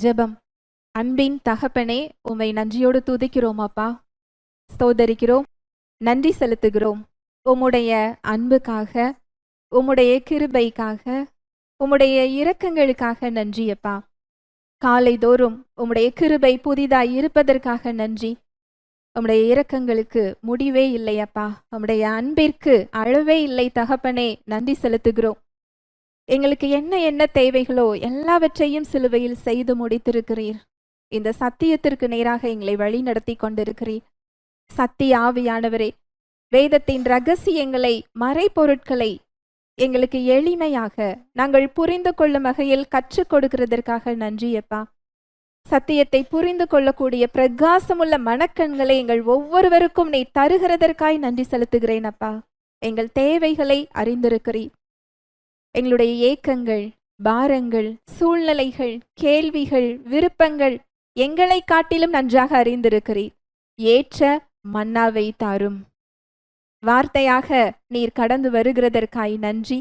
ஜெபம். அன்பின் தகப்பனே, உம்மை நன்றியோடு துதிக்கிறோம் அப்பா, ஸ்தோதரிக்கிறோம், நன்றி செலுத்துகிறோம். உம்முடைய அன்புக்காக, உம்முடைய கிருபைக்காக, உம்முடைய இரக்கங்களுக்காக நன்றி அப்பா. காலைதோறும் உம்முடைய கிருபை புதிதாய் இருப்பதற்காக நன்றி. உம்முடைய இரக்கங்களுக்கு முடிவே இல்லை அப்பா, உம்முடைய அன்பிற்கு அளவே இல்லை தகப்பனே, நன்றி செலுத்துகிறோம். எங்களுக்கு என்ன என்ன தேவைகளோ எல்லாவற்றையும் சிலுவையில் செய்து முடித்திருக்கிறீர். இந்த சத்தியத்திற்கு நேராக எங்களை வழி நடத்தி கொண்டிருக்கிறீர். சத்திய ஆவியானவரே, வேதத்தின் ரகசியங்களை, மறைபொருட்களை எங்களுக்கு எளிமையாக நாங்கள் புரிந்து கொள்ளும் வகையில் கற்றுக் கொடுக்கிறதற்காக நன்றி அப்பா. சத்தியத்தை புரிந்து கொள்ளக்கூடிய பிரகாசமுள்ள மனக்கண்களை எங்கள் ஒவ்வொருவருக்கும் நீ தருகிறதற்காய் நன்றி செலுத்துகிறேன் அப்பா. எங்கள் தேவைகளை அறிந்திருக்கிறீர். எங்களுடைய ஏக்கங்கள், பாரங்கள், சூழ்நிலைகள், கேள்விகள், விருப்பங்கள் எங்களை காட்டிலும் நன்றாக அறிந்திருக்கிறீர். ஏற்ற மன்னாவை தாரும். வார்த்தையாக நீர் கடந்து வருகிறதற்காய் நன்றி.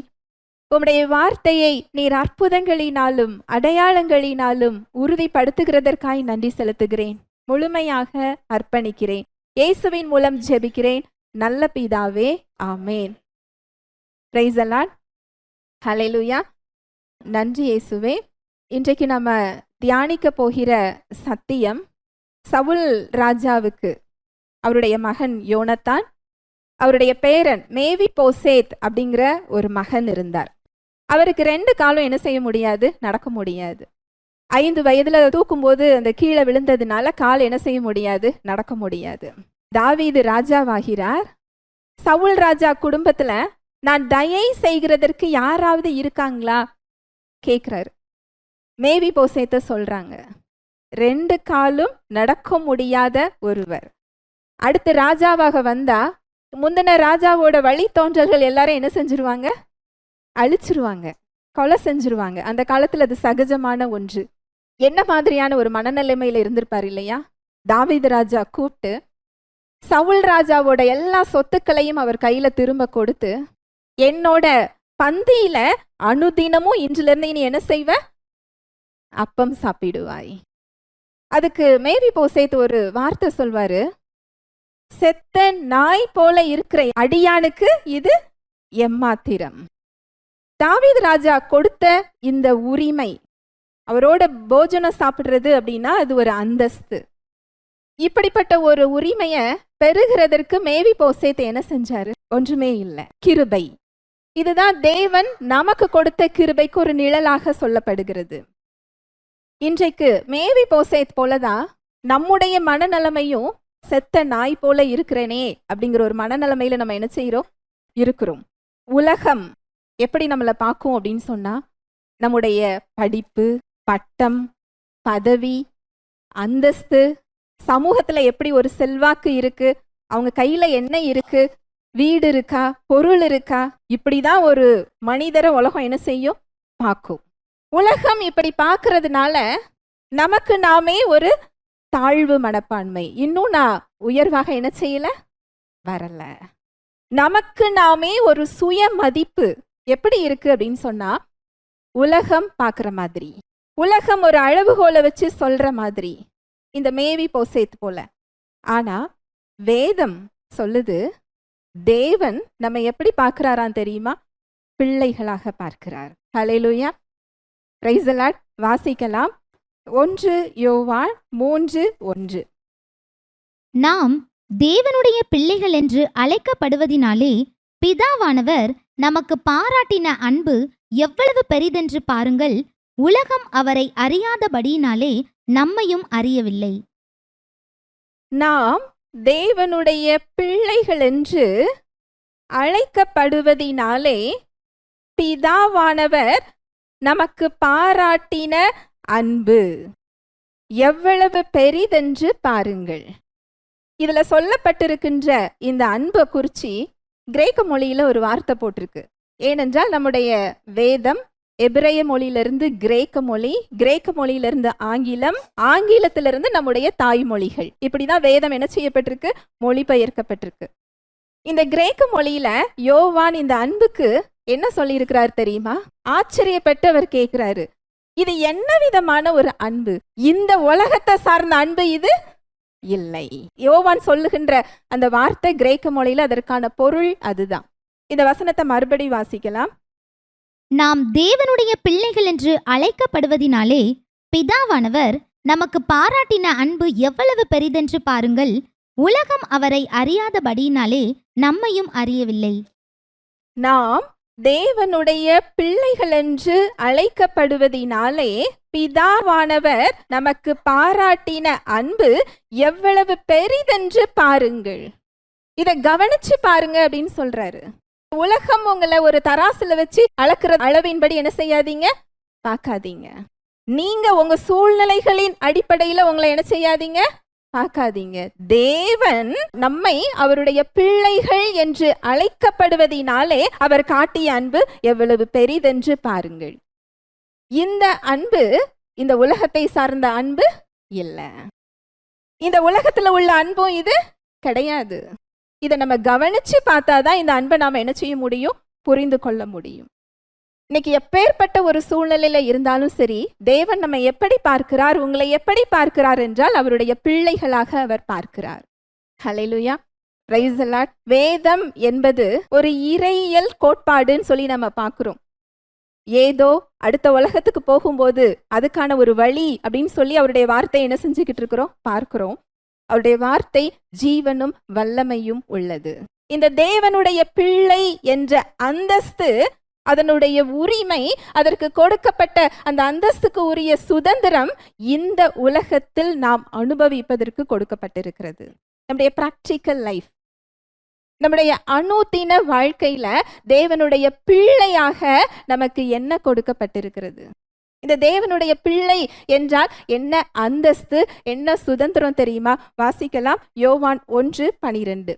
உம்முடைய வார்த்தையை நீர் அற்புதங்களினாலும் அடையாளங்களினாலும் உறுதிப்படுத்துகிறதற்காய் நன்றி செலுத்துகிறேன். முழுமையாக அர்ப்பணிக்கிறேன். இயேசுவின் மூலம் ஜெபிக்கிறேன் நல்ல பிதாவே, ஆமேன். Price the Lord. ஹல்லேலூயா. நன்றி இயேசுவே. இன்றைக்கு நம்ம தியானிக்க போகிற சத்தியம், சவுல் ராஜாவுக்கு அவருடைய மகன் யோனத்தான், அவருடைய பேரன் மேவிபோசேத் அப்படிங்கிற ஒரு மகன் இருந்தார். அவருக்கு 2 காலம் என்ன செய்ய முடியாது, நடக்க முடியாது. 5 வயதுல தூக்கும்போது அந்த கீழே விழுந்ததுனால கால் என்ன செய்ய முடியாது, நடக்க முடியாது. தாவீது ராஜாவாகிறார். சவுல் ராஜா குடும்பத்துல நான் தயை செய்கிறதற்கு யாராவது இருக்காங்களா கேட்கிறாரு. மேவிபோசேத்தை சொல்றாங்க. 2 காலும் நடக்க முடியாத ஒருவர். அடுத்து ராஜாவாக வந்தா முந்தின ராஜாவோட வழி தோன்றல்கள் எல்லாரும் என்ன செஞ்சிருவாங்க, அழிச்சிருவாங்க, கொலை செஞ்சிருவாங்க. அந்த காலத்துல அது சகஜமான ஒன்று. என்ன மாதிரியான ஒரு மனநிலைமையில இருந்திருப்பார் இல்லையா? தாவீது ராஜா கூப்பிட்டு சவுல் ராஜாவோட எல்லா சொத்துக்களையும் அவர் கையில திரும்ப கொடுத்து, என்னோட பந்தியில அனுதினமும் இன்றிலிருந்து நீ என்ன செய்வ, அப்பம் சாப்பிடுவாய். அதுக்கு மேவிபோசேத் ஒரு வார்த்தை சொல்வாரு, செத்த நாய் போல இருக்கிற அடியானுக்கு இது எம்மாத்திரம். தாவீது ராஜா கொடுத்த இந்த உரிமை, அவரோட போஜனம் சாப்பிடுறது அப்படின்னா அது ஒரு அந்தஸ்து. இப்படிப்பட்ட ஒரு உரிமைய பெறுகிறதற்கு மேவிபோசேத் என்ன செஞ்சாரு? ஒன்றுமே இல்லை, கிருபை. இதுதான் தேவன் நமக்கு கொடுத்த கிருபைக்கு ஒரு நிழலாக சொல்லப்படுகிறது. இன்றைக்கு மேவிபோசேத் போலதான் நம்முடைய மனநிலைமையும் செத்த நாய் போல இருக்கிறேனே அப்படிங்கிற ஒரு மனநிலைமையில நம்ம என்ன செய்யறோம், இருக்கிறோம். உலகம் எப்படி நம்மளை பார்க்கும் அப்படின்னு சொன்னா, நம்முடைய படிப்பு, பட்டம், பதவி, அந்தஸ்து, சமூகத்துல எப்படி ஒரு செல்வாக்கு இருக்கு, அவங்க கையில என்ன இருக்கு, வீடு இருக்கா, பொருள் இருக்கா, இப்படிதான் ஒரு மனிதரை உலகம் என்ன செய்யும், பார்க்கும். உலகம் இப்படி பார்க்கறதுனால நமக்கு நாமே ஒரு தாழ்வு மனப்பான்மை, இன்னும் நான் உயர்வாக என்ன செய்யல, வரல. நமக்கு நாமே ஒரு சுய மதிப்பு எப்படி இருக்கு அப்படின்னு சொன்னா, உலகம் பார்க்குற மாதிரி, உலகம் ஒரு அளவுகோலை வச்சு சொல்ற மாதிரி, இந்த மேவிபோசேத் போல. ஆனா வேதம் சொல்லுது, தேவன் நம்ம எப்படி பார்க்கிறாராம் தெரியுமா? பிள்ளைகளாக பார்க்கிறார். ஹல்லேலூயா. Praise the Lord. வாசிக்கலாம். 1 யோவான் 3:1. நாம் தேவனுடைய பிள்ளைகள் என்று அழைக்கப்படுவதினாலே பிதாவானவர் நமக்கு பாராட்டின அன்பு எவ்வளவு பெரிதென்று பாருங்கள். உலகம் அவரை அறியாதபடியினாலே நம்மையும் அறியவில்லை. நாம் தேவனுடைய பிள்ளைகள் என்று அழைக்கப்படுவதினாலே பிதாவானவர் நமக்கு பாராட்டின அன்பு எவ்வளவு பெரிதென்று பாருங்கள். இதுல சொல்லப்பட்டிருக்கின்ற இந்த அன்பை குறிச்சி கிரேக்க மொழியில ஒரு வார்த்தை போட்டிருக்கு. ஏனென்றால் நம்முடைய வேதம் எபிரேய மொழியிலிருந்து கிரேக்க மொழி, கிரேக்க மொழியிலிருந்து ஆங்கிலம், ஆங்கிலத்திலிருந்து நம்முடைய தாய்மொழிகள், இப்படிதான் வேதம் என்ன செய்யப்பட்டிருக்கு, மொழிபெயர்க்கப்பட்டிருக்கு. இந்த கிரேக்க மொழியில யோவான் இந்த அன்புக்கு என்ன சொல்லியிருக்கிறார் தெரியுமா? ஆச்சரியப்பட்டு அவர் கேட்கிறாரு, இது என்ன விதமான ஒரு அன்பு? இந்த உலகத்தை சார்ந்த அன்பு இது இல்லை. யோவான் சொல்லுகின்ற அந்த வார்த்தை கிரேக்க மொழியில அதற்கான பொருள் அதுதான். இந்த வசனத்தை மறுபடி வாசிக்கலாம். நாம் தேவனுடைய பிள்ளைகள் என்று அழைக்கப்படுவதினாலே பிதாவானவர் நமக்கு பாராட்டின அன்பு எவ்வளவு பெரிதென்று பாருங்கள். உலகம் அவரை அறியாதபடியினாலே நம்மையும் அறியவில்லை. நாம் தேவனுடைய பிள்ளைகள் என்று அழைக்கப்படுவதினாலே பிதாவானவர் நமக்கு பாராட்டின அன்பு எவ்வளவு பெரிதென்று பாருங்கள். இத கவனிச்சு பாருங்க அப்படின்னு சொல்றாரு. உலகம் உங்களை ஒரு தராசுல வச்சு அளக்குற அளவின்படி என்ன செய்யாதீங்க, பார்க்காதீங்க. நீங்க உங்க சூழ்நிலைகளின் அடிப்படையில உங்களை என்ன செய்யாதீங்க, பார்க்காதீங்க. தேவன் நம்மை அவருடைய பிள்ளைகள் என்று அழைக்கப்படுவதினாலே அவர் காட்டிய அன்பு எவ்வளவு பெரிதென்று பாருங்கள். இந்த அன்பு இந்த உலகத்தை சார்ந்த அன்பு இல்ல. இந்த உலகத்துல உள்ள அன்பும் இது கிடையாது. இதை நம்ம கவனிச்சு பார்த்தாதான் இந்த அன்பை நாம என்ன செய்ய முடியும், புரிந்து கொள்ள முடியும். இன்னைக்கு எப்பேற்பட்ட ஒரு சூழ்நிலையில இருந்தாலும் சரி, தேவன் நம்ம எப்படி பார்க்கிறார், உங்களை எப்படி பார்க்கிறார் என்றால் அவருடைய பிள்ளைகளாக அவர் பார்க்கிறார். Hallelujah, praise the Lord. வேதம் என்பது ஒரு இறையியல் கோட்பாடுன்னு சொல்லி நம்ம பார்க்கிறோம். ஏதோ அடுத்த உலகத்துக்கு போகும்போது அதுக்கான ஒரு வழி அப்படின்னு சொல்லி அவருடைய வார்த்தை என்ன செஞ்சுக்கிட்டு இருக்கிறோம், பார்க்கிறோம். அவருடைய வார்த்தை ஜீவனும் வல்லமையும் உள்ளது. இந்த தேவனுடைய பிள்ளை என்ற அந்தஸ்து, அதனுடைய உரிமை, அதற்கு கொடுக்கப்பட்ட அந்த அந்தஸ்துக்கு உரிய சுதந்திரம் இந்த உலகத்தில் நாம் அனுபவிப்பதற்கு கொடுக்கப்பட்டிருக்கிறது. நம்முடைய பிராக்டிக்கல் லைஃப், நம்முடைய அனுதின வாழ்க்கையில தேவனுடைய பிள்ளையாக நமக்கு என்ன கொடுக்கப்பட்டிருக்கிறது? இந்த தேவனுடைய பிள்ளை என்றால் என்ன அந்தஸ்து, என்ன சுதந்திரம் தெரியுமா? வாசிக்கலாம். யோவான் 1:12.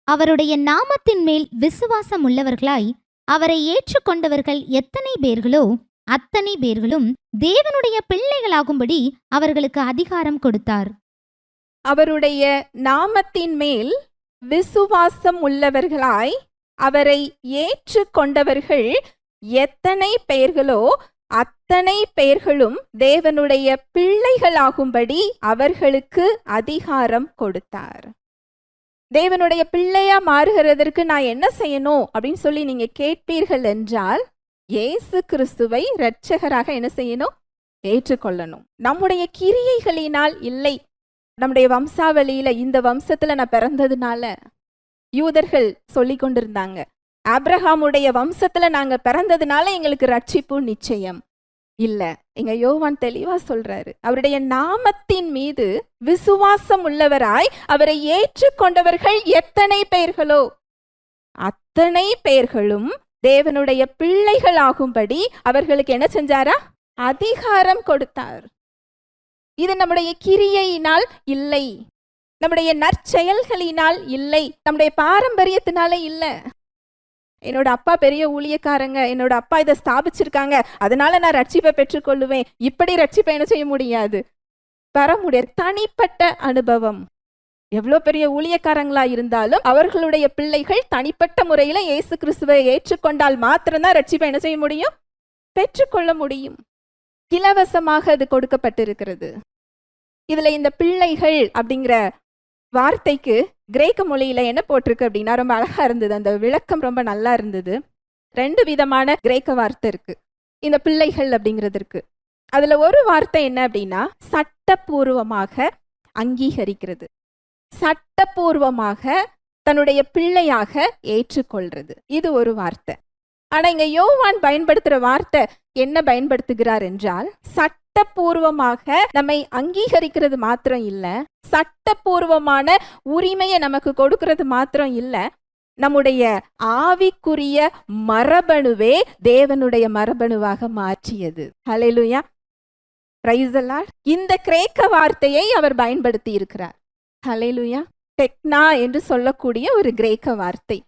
அவருடைய நாமத்தின் மேல் விசுவாசம் உள்ளவர்களாய் அவரை ஏற்றுக்கொண்டவர்கள் எத்தனை பேர்களோ அத்தனை பேர்களும் தேவனுடைய பிள்ளைகளாகும்படி அவர்களுக்கு அதிகாரம் கொடுத்தார். அவருடைய நாமத்தின் மேல் விசுவாசம் உள்ளவர்களாய் அவரை ஏற்றுக்கொண்டவர்கள் எத்தனை பேர்களோ அத்தனை பேர்களும் தேவனுடைய பிள்ளைகளாகும்படி அவர்களுக்கு அதிகாரம் கொடுத்தார். தேவனுடைய பிள்ளையா மாறுகிறதற்கு நான் என்ன செய்யணும் அப்படின்னு சொல்லி நீங்க கேட்பீர்கள் என்றால், இயேசு கிறிஸ்துவை இரட்சகராக என்ன செய்யணும், ஏற்றுக்கொள்ளணும். நம்முடைய கிரியைகளினால் இல்லை, நம்முடைய வம்சாவளியில இந்த வம்சத்துல நான் பிறந்ததுனால. யூதர்கள் சொல்லி கொண்டிருந்தாங்க, ஆபிரகாமுடைய வம்சத்துல நாங்க பிறந்ததுனால எங்களுக்கு ரட்சிப்பு நிச்சயம் இல்ல. எங்க யோவான் தெளிவா சொல்றாரு, அவருடைய நாமத்தின் மீது விசுவாசம் உள்ளவராய் அவரை ஏற்றுக்கொண்டவர்கள் எத்தனை பேர்களோ அத்தனை பேர்களும் தேவனுடைய பிள்ளைகளாகும்படி அவர்களுக்கு என்ன செஞ்சாரா, அதிகாரம் கொடுத்தார். இது நம்முடைய கிரியையினால் இல்லை, நம்முடைய நற்செயல்களினால் இல்லை, நம்முடைய பாரம்பரியத்தினால இல்லை. என்னோட அப்பா பெரிய ஊழியக்காரங்க, என்னோட அப்பா இதை ஸ்தாபிச்சிருக்காங்க, அதனால நான் ரட்சிப்பை பெற்றுக்கொள்ளுவேன், இப்படி ரட்சிப்பை என்ன செய்ய முடியாது, பெற முடியாது. தனிப்பட்ட அனுபவம். எவ்வளோ பெரிய ஊழியக்காரங்களா இருந்தாலும் அவர்களுடைய பிள்ளைகள் தனிப்பட்ட முறையில இயேசு கிறிஸ்துவை ஏற்றுக்கொண்டால் மாத்திரம்தான் ரட்சிப்பை என்ன செய்ய முடியும், பெற்றுக்கொள்ள முடியும். இலவசமாக அது கொடுக்கப்பட்டிருக்கிறது. இதுல இந்த பிள்ளைகள் அப்படிங்கிற வார்த்தைக்கு கிரேக்க மொழியில என்ன போட்டிருக்கு அப்படின்னா ரொம்ப அழகா இருந்தது. அந்த விளக்கம் ரொம்ப நல்லா இருந்தது. 2 விதமான கிரேக்க வார்த்தை இருக்கு இந்த பிள்ளைகள் அப்படிங்கிறதுக்கு. அதுல ஒரு வார்த்தை என்ன அப்படின்னா சட்டபூர்வமாக அங்கீகரிக்கிறது, சட்டபூர்வமாக தன்னுடைய பிள்ளையாக ஏற்றுக்கொள்றது, இது ஒரு வார்த்தை. ஆனா இங்க யோவான் பயன்படுத்துற வார்த்தை என்ன பயன்படுத்துகிறார் என்றால், சட்டபூர்வமாக நம்மை அங்கீகரிக்கிறது மாத்திரம் இல்ல, சட்டபூர்வமான உரிமையை நமக்கு கொடுக்கிறது மாத்திரம் இல்ல, நம்முடைய ஆவிக்குரிய மரபணுவே தேவனுடைய மரபணுவாக மாற்றியது. ஹல்லேலூயா, பிரைஸ் தி லார்ட். இந்த கிரேக்க வார்த்தையை அவர் பயன்படுத்தி இருக்கிறார். ஹல்லேலூயா. டெக்னா என்று சொல்லக்கூடிய ஒரு கிரேக்க வார்த்தை.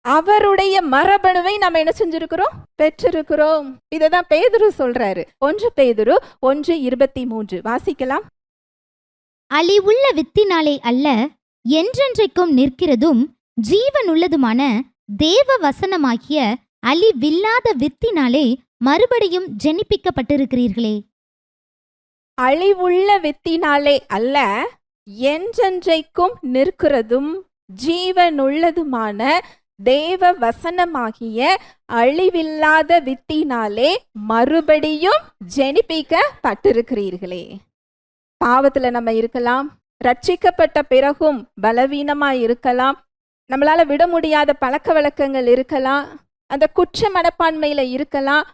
அவருடைய மரபணுவை நம்ம என்ன செஞ்சிருக்கிறோம், பெற்றிருக்கிறோம். இததான் பேதுரு சொல்றாரு. 1 பேதுரு 1:23 வாசிக்கலாம். அழிவுள்ள வித்தினாலே அல்ல, என்றென்றைக்கும் நிற்கிறதும் ஜீவனுள்ளதுமான தேவ வசனமாகிய அழிவில்லாத வித்தினாலே மறுபடியும் ஜெனிப்பிக்கப்பட்டிருக்கிறீர்களே. அழிவுள்ள வித்தினாலே அல்ல, என்றென்றைக்கும் நிற்கிறதும் ஜீவனுள்ளதுமான தேவ வசனமாகிய அழிவில்லாத வித்தினாலே மறுபடியும் ஜெனிப்பிக்கப்பட்டிருக்கிறீர்களே. பாவத்துல நம்ம இருக்கலாம், ரட்சிக்கப்பட்ட பிறகும் பலவீனமா இருக்கலாம், நம்மளால விட முடியாத பழக்க வழக்கங்கள் இருக்கலாம், அந்த குற்ற மனப்பான்மையில இருக்கலாம்.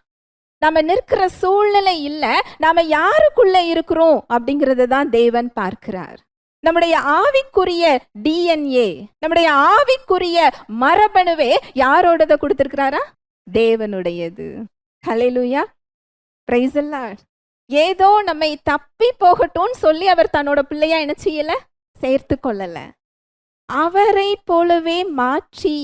நாம நிற்கிற சூழ்நிலை இல்ல, நாம யாருக்குள்ள இருக்கிறோம் அப்படிங்கறத தான் தேவன் பார்க்கிறார். நம்முடைய ஆவிக்குரிய டிஎன்ஏ, நம்முடைய ஆவிக்குரிய மரபணுவே யாரோடத கொடுத்திருக்கிறாரா? தேவனுடையது. ஹல்லேலூயா, பிரைஸ் தி லார்ட். ஏதோ நம்மை தப்பி போகட்டும்னு சொல்லி அவர் தன்னோட பிள்ளையா என்ன செய்யல, சேர்த்து கொள்ளல. அவரை போலவே மாற்றி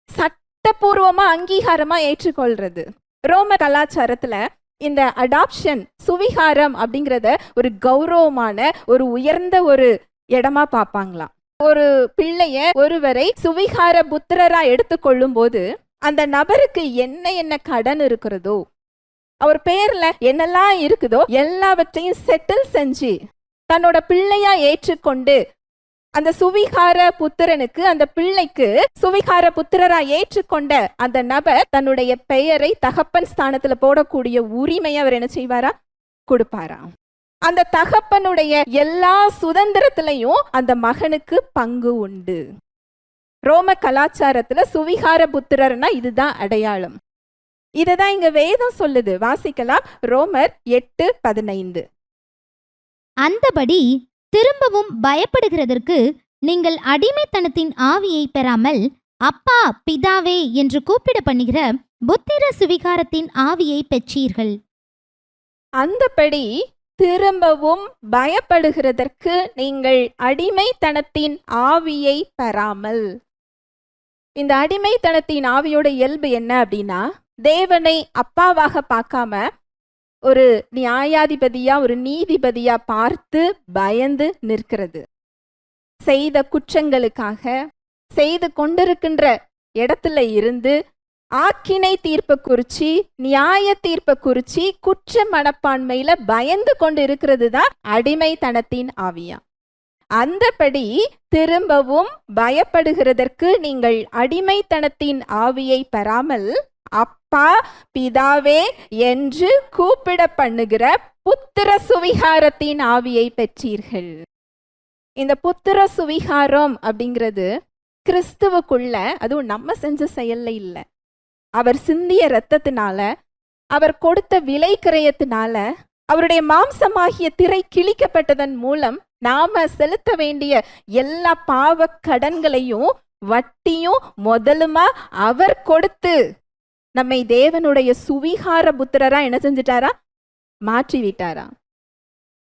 சட்டபூர்வமா அங்கீகாரமா ஏற்றுக்கொள்றது. ரோம கலாச்சாரத்துல இந்த அடாப்ஷன், சுவிகாரம் அப்படிங்கிறத ஒரு கௌரவமான, ஒரு உயர்ந்த ஒரு இடமா பார்ப்பாங்களாம். ஒரு பிள்ளைய, ஒருவரை சுவிகார புத்திரரா எடுத்துக்கொள்ளும் போது அந்த நபருக்கு என்ன கடன் இருக்கிறதோ, அவர் பேர்ல என்னெல்லாம் இருக்குதோ எல்லாவற்றையும் செட்டில் செஞ்சு தன்னோட பிள்ளையா ஏற்றுக்கொண்டு அந்த சுவிகார புத்திரனுக்கு, அந்த பிள்ளைக்கு சுவிகார புத்திரரா ஏற்றுக்கொண்ட அந்த நபர் தன்னுடைய பெயரை தகப்பன் ஸ்தானத்துல போடக்கூடிய உரிமையை அவர் என்ன செய்வாரா? கொடுப்பாராம். அந்த தகப்பனுடைய எல்லா சுதந்திரத்திலையும் அந்த மகனுக்கு பங்கு உண்டு. ரோம கலாச்சாரத்துல சுவிகார புத்திரர்னா இதுதான் அடையாளம். இததான் இங்க வேதம் சொல்லுது. வாசிக்கலாம், ரோமர் 8:15. அந்தபடி திரும்பவும் பயப்படுகிறதற்கு நீங்கள் அடிமைத்தனத்தின் ஆவியை பெறாமல் அப்பா பிதாவே என்று கூப்பிட பண்ணுகிற புத்திர சுவிகாரத்தின் ஆவியை பெற்றீர்கள். அந்தபடி திரும்பவும் பயப்படுகிறதற்கு நீங்கள் அடிமைத்தனத்தின் ஆவியை பெறாமல். இந்த அடிமைத்தனத்தின் ஆவியோட இயல்பு என்ன அப்படின்னா, தேவனை அப்பாவாக பார்க்காம ஒரு நியாயாதிபதியா, ஒரு நீதிபதியா பார்த்து பயந்து நிற்கிறது. செய்த குற்றங்களுக்காக, செய்து கொண்டிருக்கின்ற இடத்துல இருந்து ஆக்கினை தீர்ப்பை குறிச்சி, நியாய தீர்ப்பை குறிச்சி குற்ற மனப்பான்மையில பயந்து கொண்டு இருக்கிறது தான் அடிமைத்தனத்தின் ஆவியா. அந்தபடி திரும்பவும் பயப்படுகிறதற்கு நீங்கள் அடிமைத்தனத்தின் ஆவியை பெறாமல் அப்பா பிதாவே என்று கூப்பிட பண்ணுகிற புத்திர சுவிகாரத்தின் ஆவியை பெற்றீர்கள். இந்த புத்திர சுவிகாரம் அப்படிங்கிறது கிறிஸ்துவுக்குள்ள, அதுவும் நம்ம செஞ்ச செயல்ல இல்ல, அவர் சிந்திய இரத்தத்தினால, அவர் கொடுத்த விலை கிரயத்தினால, அவருடைய மாம்சமாகிய திரை கிழிக்கப்பட்டதன் மூலம் நாம செலுத்த வேண்டிய எல்லா பாவ கடன்களையும் வட்டியும் முதலுமா அவர் கொடுத்து நம்மை தேவனுடைய சுவிகார புத்திரரா என்ன செஞ்சிட்டாரா? மாற்றி விட்டாரா.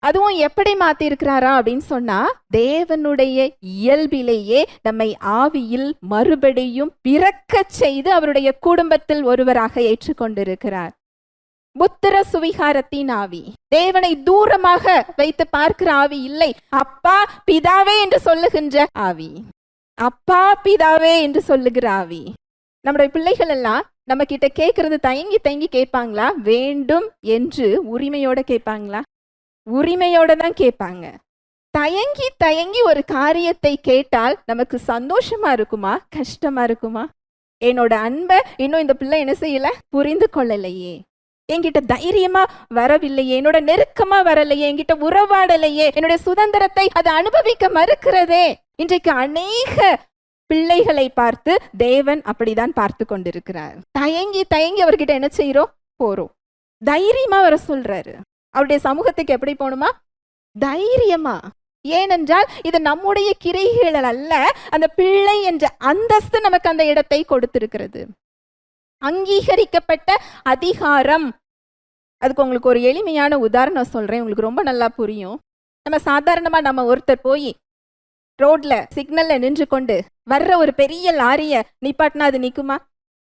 அதுவும் எப்படி மாத்தி இருக்கிறாரா அப்படின்னு சொன்னா, தேவனுடைய இயல்பிலேயே நம்மை ஆவியில் மறுபடியும் பிறக்க செய்து அவருடைய குடும்பத்தில் ஒருவராக ஏற்றுக்கொண்டிருக்கிறார். புத்திர சுவிகாரத்தின் ஆவி, தேவனை தூரமாக வைத்து பார்க்கிற ஆவி இல்லை, அப்பா பிதாவே என்று சொல்லுகின்ற ஆவி. அப்பா பிதாவே என்று சொல்லுகிற ஆவி. நம்முடைய பிள்ளைகள் எல்லாம் நம்ம கிட்ட கேட்கறது தயங்கி தயங்கி கேட்பாங்களா? வேண்டும் என்று உரிமையோட கேட்பாங்களா? உரிமையோட தான் கேட்பாங்க. தயங்கி தயங்கி ஒரு காரியத்தை கேட்டால் நமக்கு சந்தோஷமா இருக்குமா, கஷ்டமா இருக்குமா? என்னோட அன்பை இன்னும் இந்த பிள்ளை என்ன செய்யல, புரிந்து கொள்ளலையே, என்கிட்ட தைரியமா வரவில்லையே, என்னோட நெருக்கமா வரலையே, என்கிட்ட உறவாடலையே, என்னுடைய சுதந்திரத்தை அதை அனுபவிக்க மறுக்கிறதே. இன்றைக்கு அநேக பிள்ளைகளை பார்த்து தேவன் அப்படிதான் பார்த்து கொண்டிருக்கிறார். தயங்கி தயங்கி அவர்கிட்ட என்ன செய்யறோம்? போறோம். தைரியமா வர சொல்றாரு. அவருடைய சமூகத்துக்கு எப்படி போகணுமா? தைரியமா. ஏனென்றால் இது நம்முடைய கிரைகள் அல்ல, அந்த பிள்ளை என்ற அந்தஸ்து நமக்கு அந்த இடத்தை கொடுத்திருக்கிறது. அங்கீகரிக்கப்பட்ட அதிகாரம். அதுக்கு உங்களுக்கு ஒரு எளிமையான உதாரணம் சொல்றேன், உங்களுக்கு ரொம்ப நல்லா புரியும். நம்ம சாதாரணமா நம்ம ஒருத்தர் போய் ரோட்ல சிக்னல்ல நின்று கொண்டு வர்ற ஒரு பெரிய லாரிய நிப்பாட்டினா அது நிக்குமா?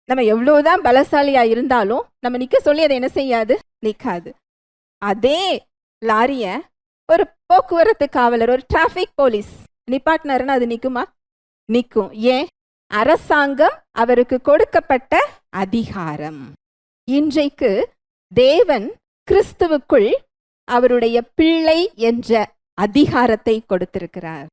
நம்ம எவ்வளவுதான் பலசாலியா இருந்தாலும் நம்ம நிக்க சொல்லி அதை என்ன செய்யாது, நிக்காது. அதே லாரிய ஒரு போக்குவரத்து காவலர், ஒரு டிராபிக் போலீஸ் நிப்பாட்டினாருன்னா அது நிக்குமா? நிக்கும். ஏன்? அரசாங்கம் அவருக்கு கொடுக்கப்பட்ட அதிகாரம். இன்றைக்கு தேவன் கிறிஸ்துவுக்குள் அவருடைய பிள்ளை என்ற அதிகாரத்தை கொடுத்திருக்கிறார்.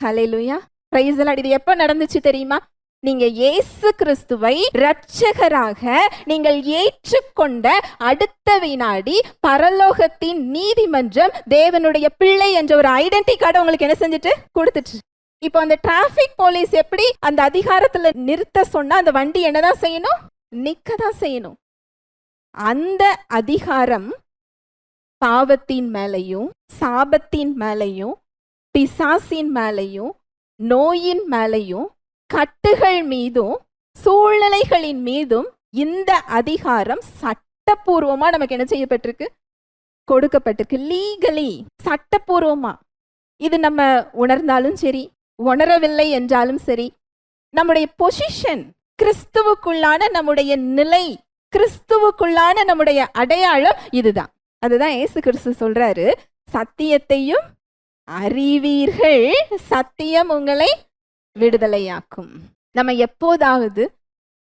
ஹல்லேலூயா, பிரைஸ் தி லார்ட். இது எப்ப நடந்துச்சு தெரியுமா? நீங்க இயேசு கிறிஸ்துவை இரட்சகராக நீங்கள் ஏற்றுக்கொண்ட அடுத்த வினாடி பரலோகத்தின் நீதிமன்றம் தேவனுடைய பிள்ளை என்ற ஒரு ஐடென்டி கார்டு உங்களுக்கு என்ன செஞ்சுட்டு கொடுத்துட்டு. இப்போ அந்த டிராபிக் போலீஸ் எப்படி அந்த அதிகாரத்துல நிறுத்த சொன்னா அந்த வண்டி என்னதான் செய்யணும்? நிக்கதான் செய்யணும். அந்த அதிகாரம் பாவத்தின் மேலையும் சாபத்தின் மேலையும் பிசாசின் மேலையும் நோயின் மேலையும் கட்டுகள் மீதும் சூழ்நிலைகளின் மீதும் இந்த அதிகாரம் சட்டப்பூர்வமா நமக்கு என்ன செய்யப்பட்டிருக்கு? கொடுக்கப்பட்டிருக்கு. லீகலி, சட்டப்பூர்வமா. இது நம்ம உணர்ந்தாலும் சரி, உணரவில்லை என்றாலும் சரி, நம்முடைய பொசிஷன், கிறிஸ்துவுக்குள்ளான நம்முடைய நிலை, கிறிஸ்துவுக்குள்ளான நம்முடைய அடையாளம் இதுதான். அதுதான் இயேசு கிறிஸ்து சொல்றாரு, சத்தியத்தையும் அறிவீர்கள், சத்தியம் உங்களை விடுதலையாக்கும். நம்ம எப்போதாவது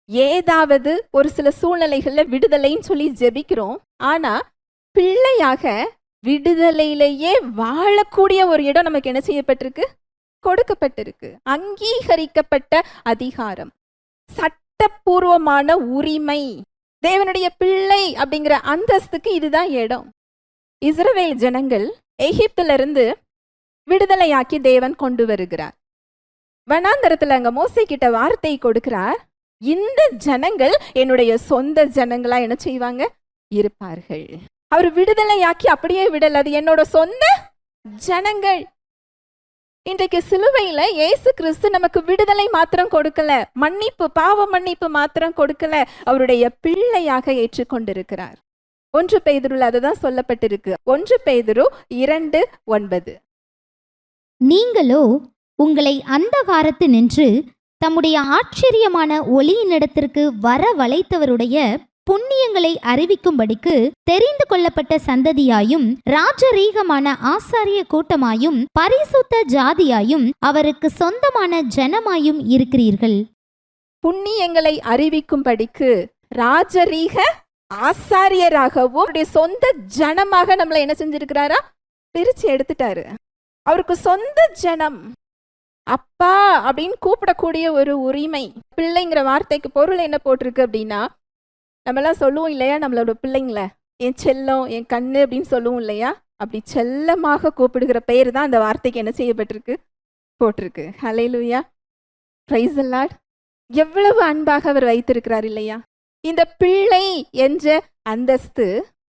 ஏதாவது ஒரு சில சூழ்நிலைகள்ல விடுதலைன்னு சொல்லி ஜெபிக்கிறோம். ஆனா பிள்ளையாக விடுதலையிலேயே வாழக்கூடிய ஒரு இடம் நமக்கு என்ன செய்யப்பட்டிருக்கு? கொடுக்கப்பட்டிருக்கு. அங்கீகரிக்கப்பட்ட அதிகாரம், சட்டப்பூர்வமான உரிமை, தேவனுடைய பிள்ளை அப்படிங்கிற அந்தஸ்துக்கு இதுதான் இடம். இஸ்ரவேல் ஜனங்கள் எகிப்திலிருந்து விடுதலையாக்கி தேவன் கொண்டு வருகிறார். வனாந்தரத்துல அங்க மோசே கிட்ட வார்த்தை கொடுக்கிறார், இந்த ஜனங்கள் என்னுடைய சொந்த ஜனங்களா என்ன செய்வாங்க? இருப்பார்கள். அவர் விடுதலையாக்கி அப்படியே விடல, அது என்னோட சொந்த ஜனங்கள். இன்றைக்கு சிலுவையில இயேசு கிறிஸ்து நமக்கு விடுதலை மாத்திரம் கொடுக்கல, மன்னிப்பு, பாவ மன்னிப்பு மாத்திரம் கொடுக்கல, அவருடைய பிள்ளையாக ஏற்றுக்கொண்டிருக்கிறார். 1 பேதுருல அதுதான் சொல்லப்பட்டிருக்கு. 1 பேதுரு 2:9. நீங்களோ உங்களை அந்தகாரத்து நின்று தம்முடைய ஆச்சரியமான ஒளியினிடத்திற்கு வரவழைத்தவருடைய புண்ணியங்களை அறிவிக்கும்படிக்கு தெரிந்து கொள்ளப்பட்ட சந்ததியாயும் ராஜரீகமான ஆசாரிய கூட்டமாயும் பரிசுத்த ஜாதியாயும் அவருக்கு சொந்தமான ஜனமாயும் இருக்கிறீர்கள். புண்ணியங்களை அறிவிக்கும்படிக்கு ராஜரீக ஆசாரியராகவும் அவருடைய சொந்த ஜனமாக நம்மளை என்ன செஞ்சிருக்கிறாரா? பிரிச்சு எடுத்துட்டாரு. அவருக்கு சொந்த ஜனம், அப்பா அப்படின்னு கூப்பிடக்கூடிய ஒரு உரிமை. பிள்ளைங்கிற வார்த்தைக்கு பொருள் என்ன போட்டிருக்கு அப்படின்னா, நம்மளாம் சொல்லுவோம் இல்லையா, நம்மளோட பிள்ளைங்கள என் செல்லம், என் கண்ணு அப்படின்னு சொல்லுவோம் இல்லையா, அப்படி செல்லமாக கூப்பிடுகிற பெயர் தான் அந்த வார்த்தைக்கு என்ன செய்யப்பட்டிருக்கு? போட்டிருக்கு. ஹல்லேலூயா, பிரைஸ் தி லார்ட். எவ்வளவு அன்பாக அவர் வைத்திருக்கிறார் இல்லையா? இந்த பிள்ளை என்ற அந்தஸ்து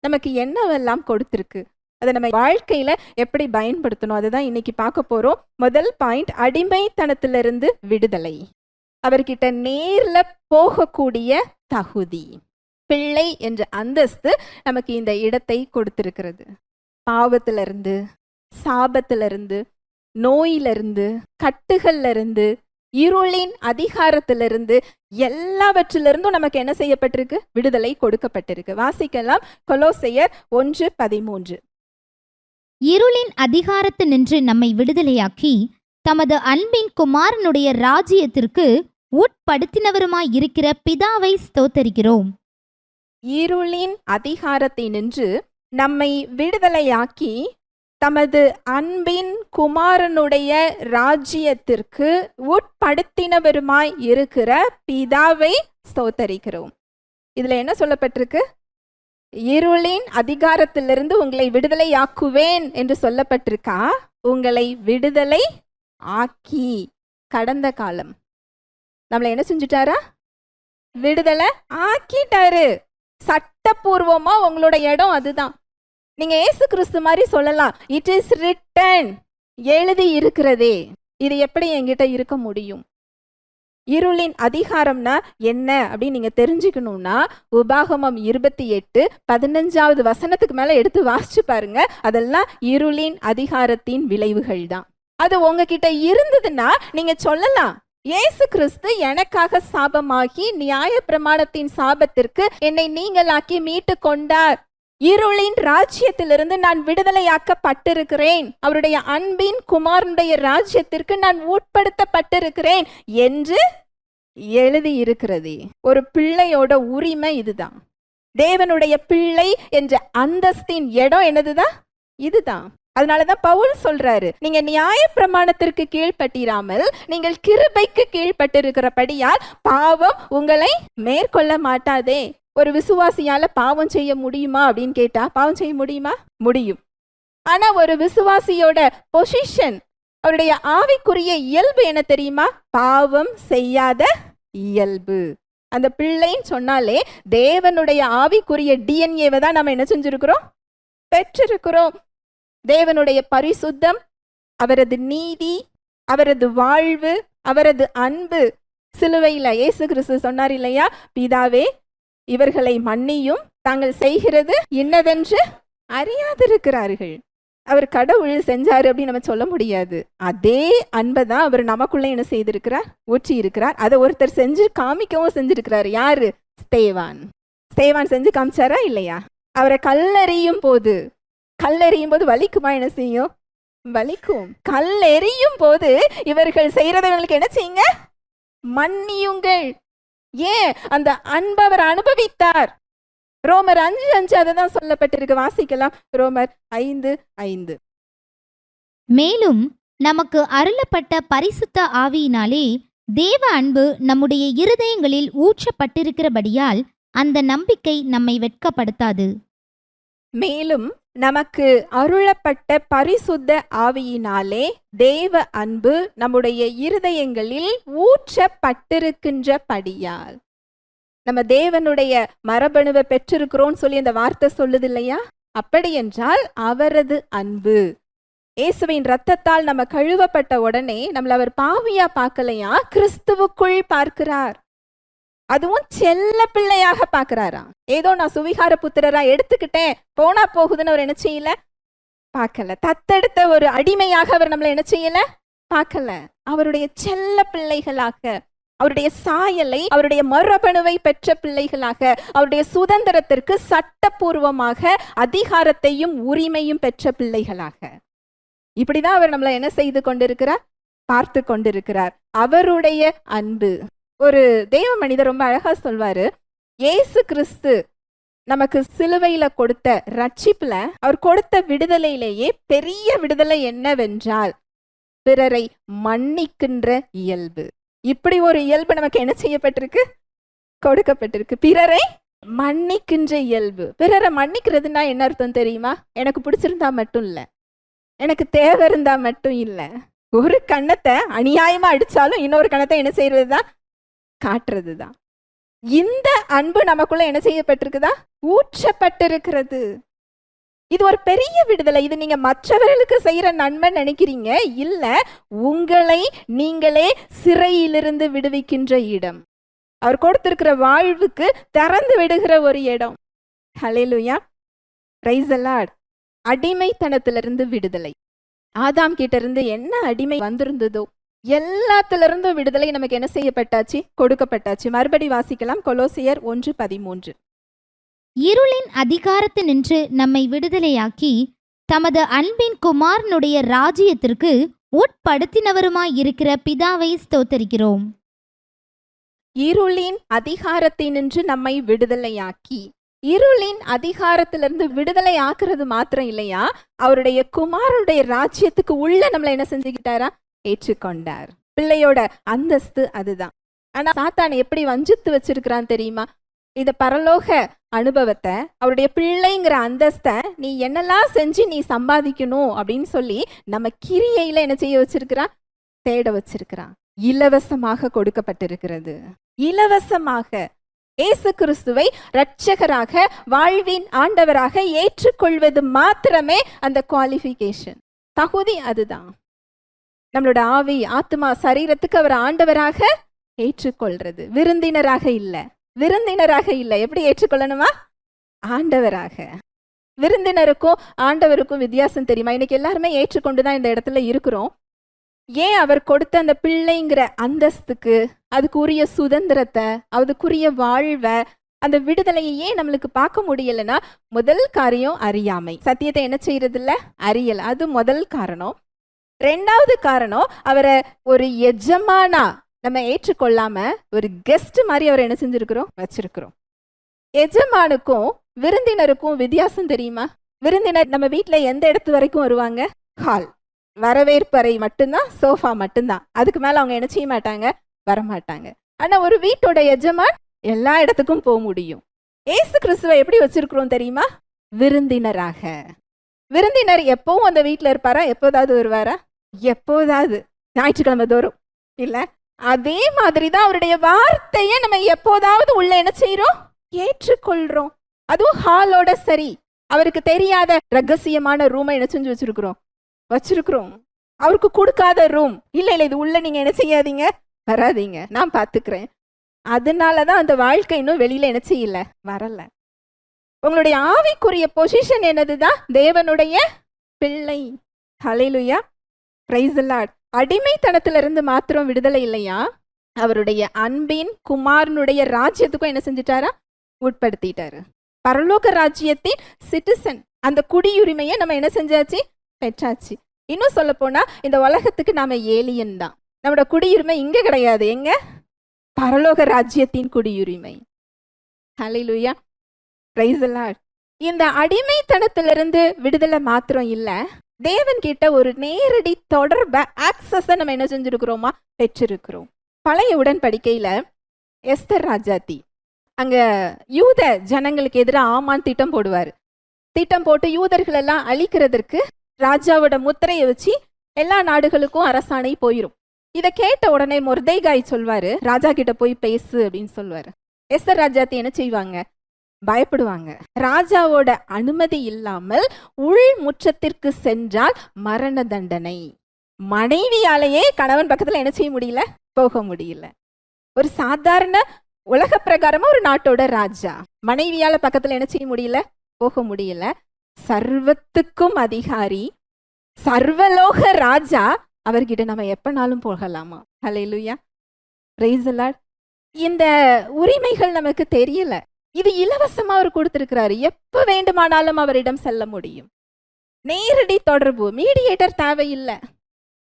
நமக்கு என்னவெல்லாம் கொடுத்திருக்கு, அதை நம்ம வாழ்க்கையில எப்படி பயன்படுத்தணும், அதுதான் இன்னைக்கு பார்க்க போறோம். முதல் பாயிண்ட், அடிமைத்தனத்திலிருந்து விடுதலை. அவர்கிட்ட நேர்ல போகக்கூடிய தகுதி. பிள்ளை என்ற அந்தஸ்து நமக்கு இந்த இடத்தை கொடுத்திருக்கிறது. பாவத்திலிருந்து, சாபத்திலிருந்து, நோயிலிருந்து, கட்டுகள்ல இருந்து, இருளின் அதிகாரத்திலிருந்து, எல்லாவற்றிலிருந்தும் நமக்கு என்ன செய்யப்பட்டிருக்கு? விடுதலை கொடுக்கப்பட்டிருக்கு. வாசிக்கலாம், கொலோசையர் 1:13. இருளின் அதிகாரத்து நின்று நம்மை விடுதலையாக்கி தமது அன்பின் குமாரனுடைய ராஜ்யத்திற்கு உட்படுத்தினவருமாய் இருக்கிற பிதாவை ஸ்தோத்தரிக்கிறோம். இருளின் அதிகாரத்தை நின்று நம்மை விடுதலையாக்கி தமது அன்பின் குமாரனுடைய ராஜ்யத்திற்கு உட்படுத்தினவருமாய் இருக்கிற பிதாவை ஸ்தோத்தரிக்கிறோம். இதுல என்ன சொல்லப்பட்டிருக்கு? இருளின் அதிகாரத்திலிருந்து உங்களை விடுதலையாக்குவேன் என்று சொல்லப்பட்டிருக்கா? உங்களை விடுதலை ஆக்கி, கடந்த காலம். நம்மளை என்ன செஞ்சுட்டாரா? விடுதலை ஆக்கிட்டாரு. சட்டப்பூர்வமா உங்களோட இடம் அதுதான். நீங்க இயேசு கிறிஸ்து மாதிரி சொல்லலாம், இட் இஸ் ரிட்டன், எழுதி இருக்கிறதே. இது எப்படி என்கிட்ட இருக்க முடியும்? இருளின் அதிகாரம்னா என்ன அப்படின்னு நீங்க தெரிஞ்சுக்கணும்னா உபாகமம் 28:15 வசனத்துக்கு மேல எடுத்து வாசிச்சு பாருங்க. அதெல்லாம் இருளின் அதிகாரத்தின் விளைவுகள் தான். அது உங்ககிட்ட இருந்ததுன்னா நீங்க சொல்லலாம், இயேசு கிறிஸ்து எனக்காக சாபமாகி நியாய பிரமாணத்தின் சாபத்திற்கு என்னை நீங்களாக்கி மீட்டு கொண்டார். இருளின் ராஜ்யத்திலிருந்து நான் விடுதலையாக்கப்பட்டிருக்கிறேன். அவருடைய அன்பின் குமாரனுடைய ராஜ்யத்திற்கு நான் உட்படுத்தப்பட்டிருக்கிறேன் என்று எழுதி இருக்கிறதே. ஒரு பிள்ளையோட உரிமை இதுதான். தேவனுடைய பிள்ளை என்ற அந்தஸ்தின் இடம் என்னதுதான்? இதுதான். அதனாலதான் பவுல் சொல்றாரு, நீங்க நியாயப்பிரமாணத்திற்கு கீழ்ப்பட்டிராமல் நீங்கள் கிருபைக்கு கீழ்ப்பட்டிருக்கிறபடியால் பாவம் உங்களை மேற்கொள்ள மாட்டாதே. ஒரு விசுவாசியால பாவம் செய்ய முடியுமா அப்படின்னு கேட்டா, பாவம் செய்ய முடியுமா? முடியும். ஆனா ஒரு விசுவாசியோட பொசிஷன், அவருடைய ஆவிக்குரிய இயல்பு என்ன தெரியுமா? பாவம் செய்யாத இயல்பு. அந்த பிள்ளைன்னு சொன்னாலே தேவனுடைய ஆவிக்குரிய டிஎன்ஏவை தான் நம்ம என்ன செஞ்சிருக்கிறோம்? பெற்றிருக்கிறோம். தேவனுடைய பரிசுத்தம், அவரது நீதி, அவரது வாழ்வு, அவரது அன்பு. சிலுவையில இயேசு கிறிஸ்து சொன்னார் இல்லையா, பிதாவே இவர்களை மன்னியும், தாங்கள் செய்கிறது இன்னதென்று அறியாதிருக்கிறார்கள். அவர் கடவுள் செஞ்சாரு அப்படின்னு நம்ம சொல்ல முடியாது. அதே அன்பை தான் அவர் நமக்குள்ள என்ன செய்திருக்கிறார்? ஊற்றி இருக்கிறார். அதை ஒருத்தர் செஞ்சு காமிக்கவும் செஞ்சிருக்கிறார். யாரு? ஸ்தேவான். ஸ்தேவான் செஞ்சு காமிச்சாரா இல்லையா? அவரை கல்லெறியும் போது வலிக்குமா? என்ன செய்யும்? வலிக்கும். கல்லெறியும் போது இவர்கள் செய்யறதை இவங்களுக்கு என்ன செய்யுங்க? மன்னியுங்கள். ஏன்? அந்த அன்பை அவர் அனுபவித்தார். ரோமர் 5:5 அதுதான் சொல்லப்பட்டிருக்கு. வாசிக்கலாம். ரோமர் 5:5. மேலும் நமக்கு அருளப்பட்ட பரிசுத்த ஆவியினாலே தேவ அன்பு நம்முடைய இருதயங்களில் ஊற்றப்பட்டிருக்கிறபடியால் அந்த நம்பிக்கை நம்மை வெட்கப்படுத்தாது. மேலும் நமக்கு அருளப்பட்ட பரிசுத்த ஆவியினாலே தேவ அன்பு நம்முடைய இருதயங்களில் ஊற்றப்பட்டிருக்கின்றபடியால். நம்ம தேவனுடைய மரபணுவை பெற்றிருக்கிறோம் சொல்லி அந்த வார்த்தை சொல்லுது இல்லையா? அப்படி என்றால் அவரது அன்பு, இயேசுவின் இரத்தத்தால் நம்ம கழுவப்பட்ட உடனே நம்மள அவர் பாவியா பார்க்கலையா, கிறிஸ்துவுக்குள் பார்க்கிறார். அதுவும் செல்ல பிள்ளையாக பார்க்கிறாராம். ஏதோ நான் சுவிகார புத்திரரா எடுத்துக்கிட்டேன் போனா போகுதுன்னு அவர் என்ன செய்யல? பார்க்கல. தத்தெடுத்த ஒரு அடிமையாக அவர் நம்மள என்ன செய்யல? பார்க்கல. அவருடைய செல்ல பிள்ளைகளாக, அவருடைய சாயலை, அவருடைய மரபணுவை பெற்ற பிள்ளைகளாக, அவருடைய சுதந்திரத்திற்கு சட்டபூர்வமாக அதிகாரத்தையும் உரிமையும் பெற்ற பிள்ளைகளாக, இப்படிதான் அவர் நம்மளை என்ன செய்து கொண்டிருக்கிறார்? பார்த்து கொண்டிருக்கிறார். அவருடைய அன்பு. ஒரு தேவ மனிதர் ரொம்ப அழகா சொல்வாரு, இயேசு கிறிஸ்து நமக்கு சிலுவையில கொடுத்த ரட்சிப்புல, அவர் கொடுத்த விடுதலையிலேயே பெரிய விடுதலை என்னவென்றால் பிறரை மன்னிக்கின்ற இயல்பு. இப்படி ஒரு இயல்பு நமக்கு என்ன செய்யப்பட்டிருக்கு? கொடுக்கப்பட்டிருக்கு. பிறரை மன்னிக்கின்ற இயல்பு. பிறரை மன்னிக்கிறதுனா என்ன அர்த்தம் தெரியுமா? எனக்கு பிடிச்சிருந்தா மட்டும் இல்ல, எனக்கு தேவை இருந்தா மட்டும் இல்ல, ஒரு கண்ணத்தை அநியாயமா அடிச்சாலும் இன்னொரு கண்ணத்தை என்ன செய்யறதுதான்? காட்டுறதுதான். இந்த அன்பு நமக்குள்ள என்ன செய்யப்பட்டிருக்குதா? ஊற்றப்பட்டிருக்கிறது. இது ஒரு பெரிய விடுதலை. இது நீங்க மற்றவர்களுக்கு செய்யற நன்மை நினைக்கிறீங்க இல்ல, உங்களை நீங்களே சிறையிலிருந்து விடுவிக்கின்ற இடம். அவர் கொடுத்திருக்கிற வாழ்வுக்கு திறந்து விடுகிற ஒரு இடம். ஹல்லேலூயா, பிரைஸ் தி லார்ட். அடிமைத்தனத்திலிருந்து விடுதலை. ஆதாம் கிட்ட இருந்து என்ன அடிமை வந்திருந்ததோ எல்லாத்திலிருந்து விடுதலை நமக்கு என்ன செய்யப்பட்டாச்சு? கொடுக்கப்பட்டாச்சு. மறுபடி வாசிக்கலாம். கொலோசியர் 1:13. இருளின் அதிகாரத்தினின்று நம்மை விடுதலையாக்கி தமது அன்பின் குமாரனுடைய ராஜ்யத்திற்கு உட்படுத்தினவருமாயிருக்கிற பிதாவை ஸ்தோத்தரிக்கிறோம். இருளின் அதிகாரத்தினின்று நம்மை விடுதலையாக்கி. இருளின் அதிகாரத்திலிருந்து விடுதலை ஆக்குறது மாத்திரம் இல்லையா, அவருடைய குமாரனுடைய ராஜ்யத்துக்கு உள்ள நம்மளை என்ன செஞ்சுக்கிட்டாரா? ஏற்றுக்கொண்டார். பிள்ளையோட அந்தஸ்து அதுதான். ஆனா சாத்தான் எப்படி வஞ்சித்து வச்சிருக்கிறான் தெரியுமா? இந்த பரலோக அனுபவத்தை, அவருடைய பிள்ளைங்கிற அந்தஸ்தை நீ என்னெல்லாம் செஞ்சு நீ சம்பாதிக்கணும் அப்படின்னு சொல்லி நம்ம கிரியையில என்ன செய்ய வச்சிருக்கிறான்? தேட வச்சிருக்கிறான். இலவசமாக கொடுக்கப்பட்டிருக்கிறது. இலவசமாக இயேசு கிறிஸ்துவை இரட்சகராக, வாழ்வின் ஆண்டவராக ஏற்றுக்கொள்வது மாத்திரமே அந்த குவாலிஃபிகேஷன், தகுதி. அதுதான் நம்மளோட ஆவி, ஆத்மா, சரீரத்துக்கு அவர் ஆண்டவராக ஏற்றுக்கொள்றது. விருந்தினராக இல்ல. விருந்தினராக இல்லை. எப்படி ஏற்றுக்கொள்ளணுமா? ஆண்டவராக. விருந்தினருக்கும் ஆண்டவருக்கும் வித்தியாசம் தெரியுமா? இன்னைக்கு எல்லாருமே ஏற்றுக்கொண்டுதான் இந்த இடத்துல இருக்கிறோம். ஏன்? அவர் கொடுத்த அந்த பிள்ளைங்கிற அந்தஸ்துக்கு, அதுக்குரிய சுதந்திரத்தை, அதுக்குரிய வாழ்வை, அந்த விடுதலையை ஏன் நம்மளுக்கு பார்க்க முடியலன்னா, முதல் காரியம் அறியாமை. சத்தியத்தை என்ன செய்யறது இல்ல? அறியல். அது முதல் காரணம். ரெண்டாவது காரணம், அவரை ஒரு எஜமானா நம்ம ஏற்றுக்கொள்ளாம ஒரு கெஸ்ட் மாதிரி அவரை என்ன செஞ்சிருக்கிறோம்? வச்சிருக்கிறோம். எஜமானுக்கும் விருந்தினருக்கும் வித்தியாசம் தெரியுமா? விருந்தினர் நம்ம வீட்ல எந்த இடத்து வரைக்கும் வருவாங்க? ஹால், வரவேற்பறை மட்டும்தான், சோஃபா மட்டும்தான். அதுக்கு மேல அவங்க என்ன செய்ய மாட்டாங்க? வரமாட்டாங்க. ஆனா ஒரு வீட்டோட எஜமான் எல்லா இடத்துக்கும் போக முடியும். ஏசு கிறிஸ்துவை எப்படி வச்சிருக்கிறோம் தெரியுமா? விருந்தினராக. விருந்தினர் எப்பவும் அந்த வீட்டில் இருப்பாரா? எப்போதாவது வருவாரா? எப்போதாவது, ஞாயிற்றுக்கிழமை தோறும் இல்ல. அதே மாதிரிதான் அவருடைய வார்த்தையை நம்ம எப்போதாவது உள்ள என்ன செய்யறோம்? ஏற்றுக்கொள்றோம். அதுவும் ஹாலோட சரி. அவருக்கு தெரியாத ரகசியமான ரூமை என்ன செஞ்சு வச்சிருக்கிறோம். அவருக்கு கொடுக்காத ரூம் இல்ல. இது உள்ள நீங்க என்ன செய்யாதீங்க, வராதீங்க, நான் பாத்துக்கிறேன். அதனாலதான் அந்த வாழ்க்கை இன்னும் வெளியில என்ன செய்யல, வரல. உங்களுடைய ஆவிக்குரிய பொசிஷன் என்னதுதான்? தேவனுடைய பிள்ளை. ஹல்லேலூயா, பிரைஸ் தி லார்ட். அடிமைத்தனத்திலிருந்து மாத்திரம் விடுதலை இல்லையா, அவருடைய அன்பின் குமாரனுடைய ராஜ்யத்துக்கும் என்ன செஞ்சிட்டாரா? உட்படுத்திட்டாரு. பரலோக ராஜ்யத்தின் சிட்டிசன், அந்த குடியுரிமையை நம்ம என்ன செஞ்சாச்சு? பெற்றாச்சு. இன்னும் சொல்ல போனா இந்த உலகத்துக்கு நாம ஏலியன் தான். நம்மளோட குடியுரிமை இங்க கிடையாது. எங்க? பரலோக ராஜ்யத்தின் குடியுரிமை. ஹல்லேலூயா, பிரைஸ் தி லார்ட். இந்த அடிமைத்தனத்திலிருந்து விடுதலை மாத்திரம் இல்ல, தேவன் கிட்ட ஒரு நேரடி தொடர்பை, ஆக்சஸை நம்ம என்ன செஞ்சிருக்கிறோமா? பெற்றிருக்கிறோம். பழைய உடன்படிக்கையில எஸ்தர் ராஜாத்தி அங்க யூத ஜனங்களுக்கு எதிராக ஆமான் திட்டம் போடுவார். திட்டம் போட்டு யூதர்கள் எல்லாம் அழிக்கிறதற்கு ராஜாவோட முத்திரையை வச்சு எல்லா நாடுகளுக்கும் அரசாணை போயிரும். இதை கேட்ட உடனே மொர்தெகாய் சொல்வாரு, ராஜா கிட்ட போய் பேசு அப்படின்னு சொல்வாரு. எஸ்தர் ராஜாத்தி என்ன செய்வாங்க? பயப்படுவாங்க. ராஜாவோட அனுமதி இல்லாமல் உள் முற்றத்திற்கு சென்றால் மரண தண்டனை. மனைவியாலேயே கணவன் பக்கத்துல என்ன செய்ய முடியல? போக முடியல. ஒரு சாதாரண உலக பிரகாரமா ஒரு நாட்டோட ராஜா மனைவியால பக்கத்துல என்ன செய்ய முடியல? போக முடியல. சர்வத்துக்கும் அதிகாரி, சர்வலோக ராஜா, அவர்கிட்ட நம்ம எப்பனாலும் போகலாமா? ஹல்லேலூயா, பிரைஸ் தி லார்ட். இந்த உரிமைகள் நமக்கு தெரியல. இது இலவசமா அவர் கொடுத்திருக்கிறாரு. எப்ப வேண்டுமானாலும் அவரிடம் செல்ல முடியும். நேரடி தொடர்பு, மீடியேட்டர் தேவையில்லை.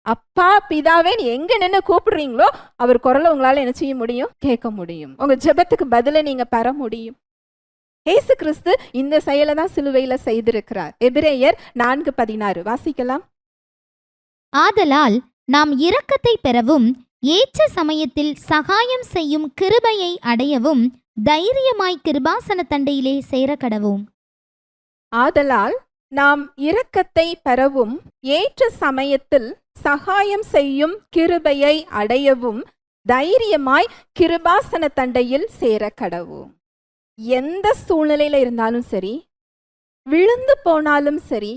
அப்பா பிதாவேன்னு எங்க நின்று கூப்பிடுறீங்களோ அவர் குரலை உங்களால என்ன செய்ய முடியும்? கேட்க முடியும். உங்க ஜெபத்துக்கு பதில நீங்க பெற முடியும். இயேசு கிறிஸ்து இந்த செயலை தான் சிலுவையில செய்திருக்கிறார். எபிரேயர் 4:16 வாசிக்கலாம். ஆதலால் நாம் இரக்கத்தை பெறவும் ஏற்ற சமயத்தில் சகாயம் செய்யும் கிருபையை அடையவும் தைரியமாய் கிருபாசன தண்டையிலே சேர கடவோம். ஆதலால் நாம் இரக்கத்தை பெறவும் ஏற்ற சமயத்தில் சகாயம் செய்யும் கிருபையை அடையவும் தைரியமாய் கிருபாசன தண்டையில் சேர கடவோம். எந்த சூழ்நிலையில இருந்தாலும் சரி, விழுந்து போனாலும் சரி,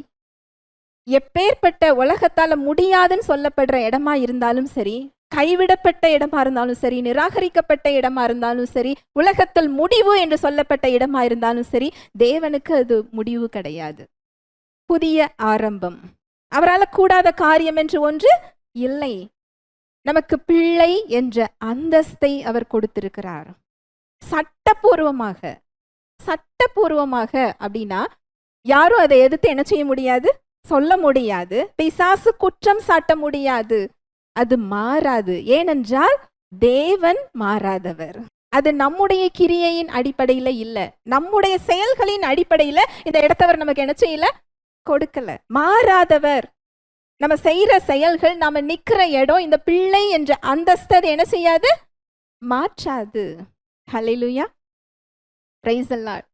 எப்பேற்பட்ட உலகத்தால முடியாதுன்னு சொல்லப்படுற இடமா இருந்தாலும் சரி, கைவிடப்பட்ட இடமா இருந்தாலும் சரி, நிராகரிக்கப்பட்ட இடமா இருந்தாலும் சரி, உலகத்தில் முடிவு என்று சொல்லப்பட்ட இடமா இருந்தாலும் சரி, தேவனுக்கு அது முடிவு கிடையாது. புதிய ஆரம்பம். அவரால் கூடாத காரியம் என்று ஒன்று இல்லை. நமக்கு பிள்ளை என்ற அந்தஸ்தை அவர் கொடுத்திருக்கிறார். சட்டபூர்வமாக. சட்டபூர்வமாக அப்படின்னா யாரும் அதை எதிர்த்து என்ன செய்ய முடியாது? சொல்ல முடியாது. பிசாசு குற்றம் சாட்ட முடியாது. அது மாறாது. ஏனென்றால் தேவன் மாறாதவர். அது நம்முடைய கிரியையின் அடிப்படையில இல்ல, நம்முடைய செயல்களின் அடிப்படையில இந்த இடத்தவர் நமக்கு என்ன செய்யல? கொடுக்கல. மாறாதவர். நம்ம செய்யற செயல்கள், நாம நிக்கிற இடம், இந்த பிள்ளை என்ற அந்தஸ்தை என்ன செய்யாது? மாற்றாது. ஹல்லேலூயா, பிரைஸ் தி லார்ட்.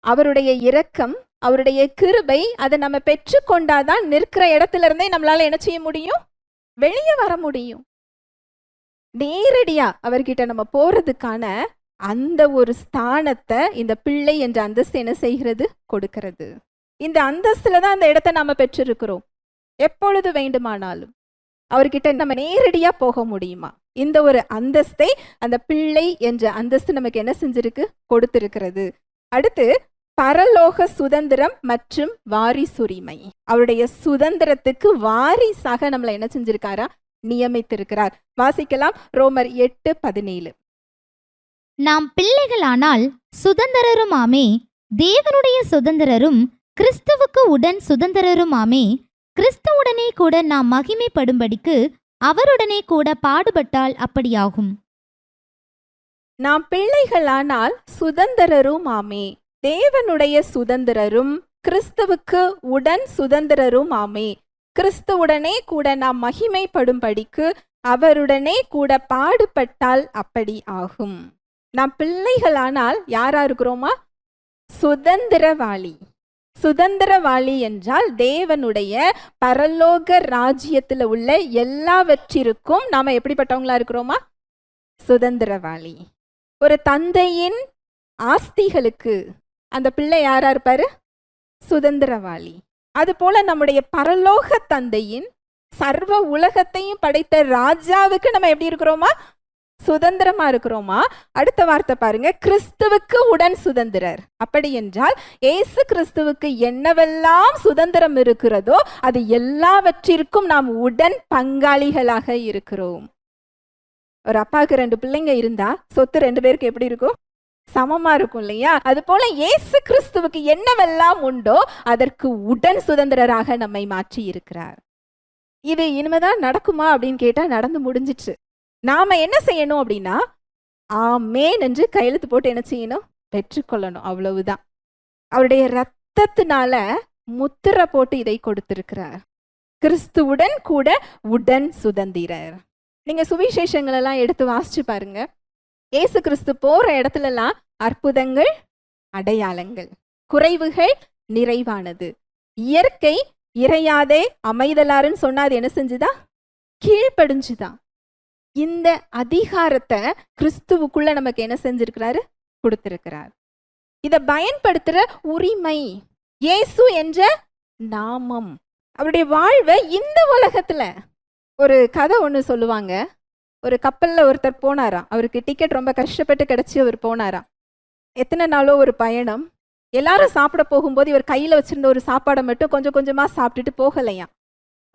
அவருடைய இரக்கம், அவருடைய கிருபை, அதை நம்ம பெற்றுக்கொண்டாதான் நிற்கிற இடத்துல இருந்தே நம்மளால என்ன செய்ய முடியும்? வெளியே வர முடியும். நேரடியா அவர்கிட்ட நம்ம போறதுக்கான அந்த ஒரு ஸ்தானத்தை இந்த பிள்ளை என்ற அந்தஸ்து என்ன செய்கிறது? கொடுக்கிறது. இந்த அந்தஸ்துல தான் அந்த இடத்தை நாம பெற்றிருக்கிறோம். எப்பொழுது வேண்டுமானாலும் அவர்கிட்ட நம்ம நேரடியா போக முடியுமா? இந்த ஒரு அந்தஸ்தை அந்த பிள்ளை என்ற அந்தஸ்து நமக்கு என்ன செஞ்சிருக்கு? கொடுத்திருக்கிறது. அடுத்து பரலோக சுதந்திரம் மற்றும் வாரிசுரிமை. அவருடைய சுதந்திரத்துக்கு வாரிசாக நம்மளை என்ன செஞ்சிருக்காரா? நியமித்திருக்கிறார். வாசிக்கலாம் ரோமர் 8:17. நாம் பிள்ளைகளானால் சுதந்திரருமாமே, தேவனுடைய சுதந்திரரும் கிறிஸ்துவுக்கு உடன் சுதந்திரருமாமே, கிறிஸ்துவுடனே கூட நாம் மகிமைப்படும்படிக்கு அவருடனே கூட பாடுபட்டால் அப்படியாகும். நாம் பிள்ளைகளானால் சுதந்திரரும் ஆமே, தேவனுடைய சுதந்திரரும் கிறிஸ்துவுக்கு உடன் சுதந்திரரும் ஆமே. கிறிஸ்துவுடனே கூட நாம் மகிமைப்படும்படிக்கு அவருடனே கூட பாடுபட்டால் அப்படி ஆகும். நாம் பிள்ளைகளானால் யாரா இருக்கிறோமா? சுதந்திரவாளி. சுதந்திரவாளி என்றால் தேவனுடைய பரலோக ராஜ்யத்துல உள்ள எல்லாவற்றிற்கும் நாம எப்படிப்பட்டவங்களா இருக்கிறோமா? சுதந்திரவாளி. ஒரு தந்தையின் ஆஸ்திகளுக்கு அந்த பிள்ளை யாரா இருப்பாரு? சுதந்திரவாளி. அது போல நம்முடைய பரலோக தந்தையின் சர்வ உலகத்தையும் படைத்த ராஜாவுக்கு நம்ம எப்படி இருக்கிறோமா? சுதந்திரமா இருக்கிறோமா? அடுத்த வார்த்தை பாருங்க, கிறிஸ்துவுக்கு உடன் சுதந்திரர். அப்படி என்றால் இயேசு கிறிஸ்துவுக்கு என்னவெல்லாம் சுதந்திரம் இருக்கிறதோ அது எல்லாவற்றிற்கும் நாம் உடன் பங்காளிகளாக இருக்கிறோம். ஒரு அப்பாவுக்கு 2 பிள்ளைங்க இருந்தா சொத்து 2 பேருக்கு எப்படி இருக்கும்? சமமா இருக்கும் இல்லையா? அது போல இயேசு கிறிஸ்துவுக்கு என்னவெல்லாம் உண்டோ அதற்கு உடன் சுதந்திரராக நம்மை மாற்றி இருக்கிறார். இது இனிமேதான் நடக்குமா அப்படின்னு கேட்டா நடந்து முடிஞ்சிச்சு. நாம என்ன செய்யணும் அப்படின்னா, ஆமேன் என்று கையெழுத்து போட்டு என்ன செய்யணும்? பெற்றுக்கொள்ளணும். அவ்வளவுதான். அவருடைய இரத்தத்தினால முத்திரை போட்டு இதை கொடுத்திருக்கிறார். கிறிஸ்துவுடன் கூட உடன் சுதந்திரர். நீங்க சுவிசேஷங்கள் எல்லாம் எடுத்து வாசிச்சு பாருங்க. இயேசு கிறிஸ்து போற இடத்துல எல்லாம் அற்புதங்கள், அடையாளங்கள், குறைவுகள் நிறைவானது. இயற்கை இறையாதே அமைதலாருன்னு சொன்னா அது என்ன செஞ்சுதா? கீழ்ப்படிஞ்சுதான். இந்த அதிகாரத்தை கிறிஸ்துவுக்குள்ள நமக்கு என்ன செஞ்சிருக்கிறாரு? கொடுத்திருக்கிறார். இதை பயன்படுத்துற உரிமை, இயேசு என்ற நாமம், அவருடைய வாழ்வை இந்த உலகத்துல. ஒரு கதை ஒன்று சொல்லுவாங்க. ஒரு கப்பல்ல ஒருத்தர் போனாராம். அவருக்கு டிக்கெட் ரொம்ப கஷ்டப்பட்டு கிடைச்சி அவர் போனாராம். எத்தனை நாளோ ஒரு பயணம். எல்லாரும் சாப்பிட போகும்போது இவர் கையில வச்சிருந்த ஒரு சாப்பாடை மட்டும் கொஞ்சம் கொஞ்சமா சாப்பிட்டுட்டு போகலையாம்.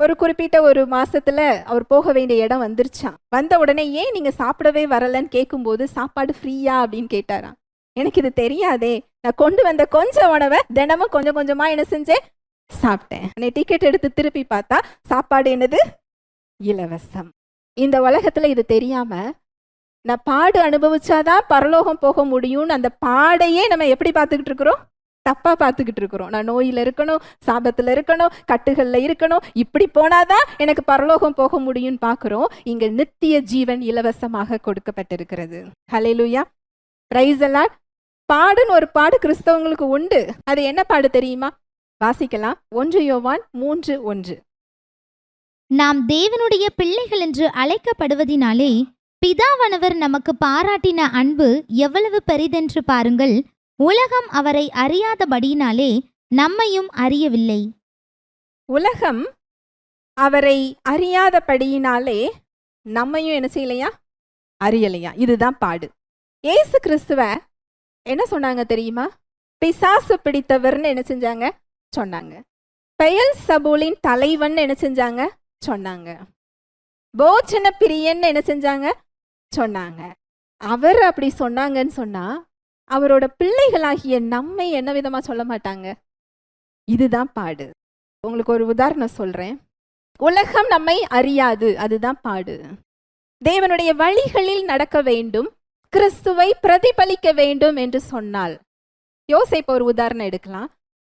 ஒரு குறிப்பிட்ட ஒரு மாசத்துல அவர் போக வேண்டிய இடம் வந்துருச்சான். வந்த உடனே ஏன் நீங்க சாப்பிடவே வரலன்னு கேட்கும்போது சாப்பாடு ஃப்ரீயா அப்படின்னு கேட்டாராம். எனக்கு இது தெரியாதே, நான் கொண்டு வந்த கொஞ்சம் உணவை தினமும் கொஞ்சம் கொஞ்சமா என்ன செஞ்சேன்? சாப்பிட்டேன். டிக்கெட் எடுத்து திருப்பி பார்த்தா சாப்பாடு என்னது? இலவசம். இந்த உலகத்துல இது தெரியாம நான் பாடு அனுபவிச்சாதான் பரலோகம் போக முடியும்னு அந்த பாடையே நம்ம எப்படி பார்த்துக்கிட்டு இருக்கிறோம்? தப்பா பார்த்துக்கிட்டு இருக்கிறோம். நான் நோயில இருக்கணும், சாபத்துல இருக்கணும், கட்டுகள்ல இருக்கணும், இப்படி போனாதான் எனக்கு பரலோகம் போக முடியும்னு பார்க்கிறோம். இங்க நித்திய ஜீவன் இலவசமாக கொடுக்கப்பட்டிருக்கிறது. ஹல்லேலூயா, பிரைஸ் தி லார்ட். பாடுன்னு ஒரு பாடு கிறிஸ்தவங்களுக்கு உண்டு. அது என்ன பாடு தெரியுமா? வாசிக்கலாம். 1 யோவான் 3:1. நாம் தேவனுடைய பிள்ளைகள் என்று அழைக்கப்படுவதினாலே பிதாவானவர் நமக்கு பாராட்டின அன்பு எவ்வளவு பெரிதென்று பாருங்கள். உலகம் அவரை அறியாதபடியினாலே நம்மையும் அறியவில்லை. உலகம் அவரை அறியாதபடியினாலே நம்மையும் என்ன செய்யலையா? அறியலையா? இதுதான் பாடு. இயேசு கிறிஸ்துவ என்ன சொன்னாங்க தெரியுமா? பிசாசு பிடித்தவர்னு என்ன செஞ்சாங்க? சொன்னாங்க. பெயல்சபூலின் தலைவன் என்ன செஞ்சாங்க? சொன்னாங்க. போஜன பிரியன் என்ன செஞ்சாங்க? சொன்னாங்க. அவர் அப்படி சொன்னாங்கன்னு சொன்னா அவரோட பிள்ளைகளாகிய நம்மை என்ன விதமா சொல்ல மாட்டாங்க? இதுதான் பாடு. உங்களுக்கு ஒரு உதாரணம் சொல்றேன். உலகம் நம்மை அறியாது, அதுதான் பாடு. தேவனுடைய வழிகளில் நடக்க வேண்டும், கிறிஸ்துவை பிரதிபலிக்க வேண்டும் என்று சொன்னால், யோசேப்பு ஒரு உதாரணம் எடுக்கலாம்.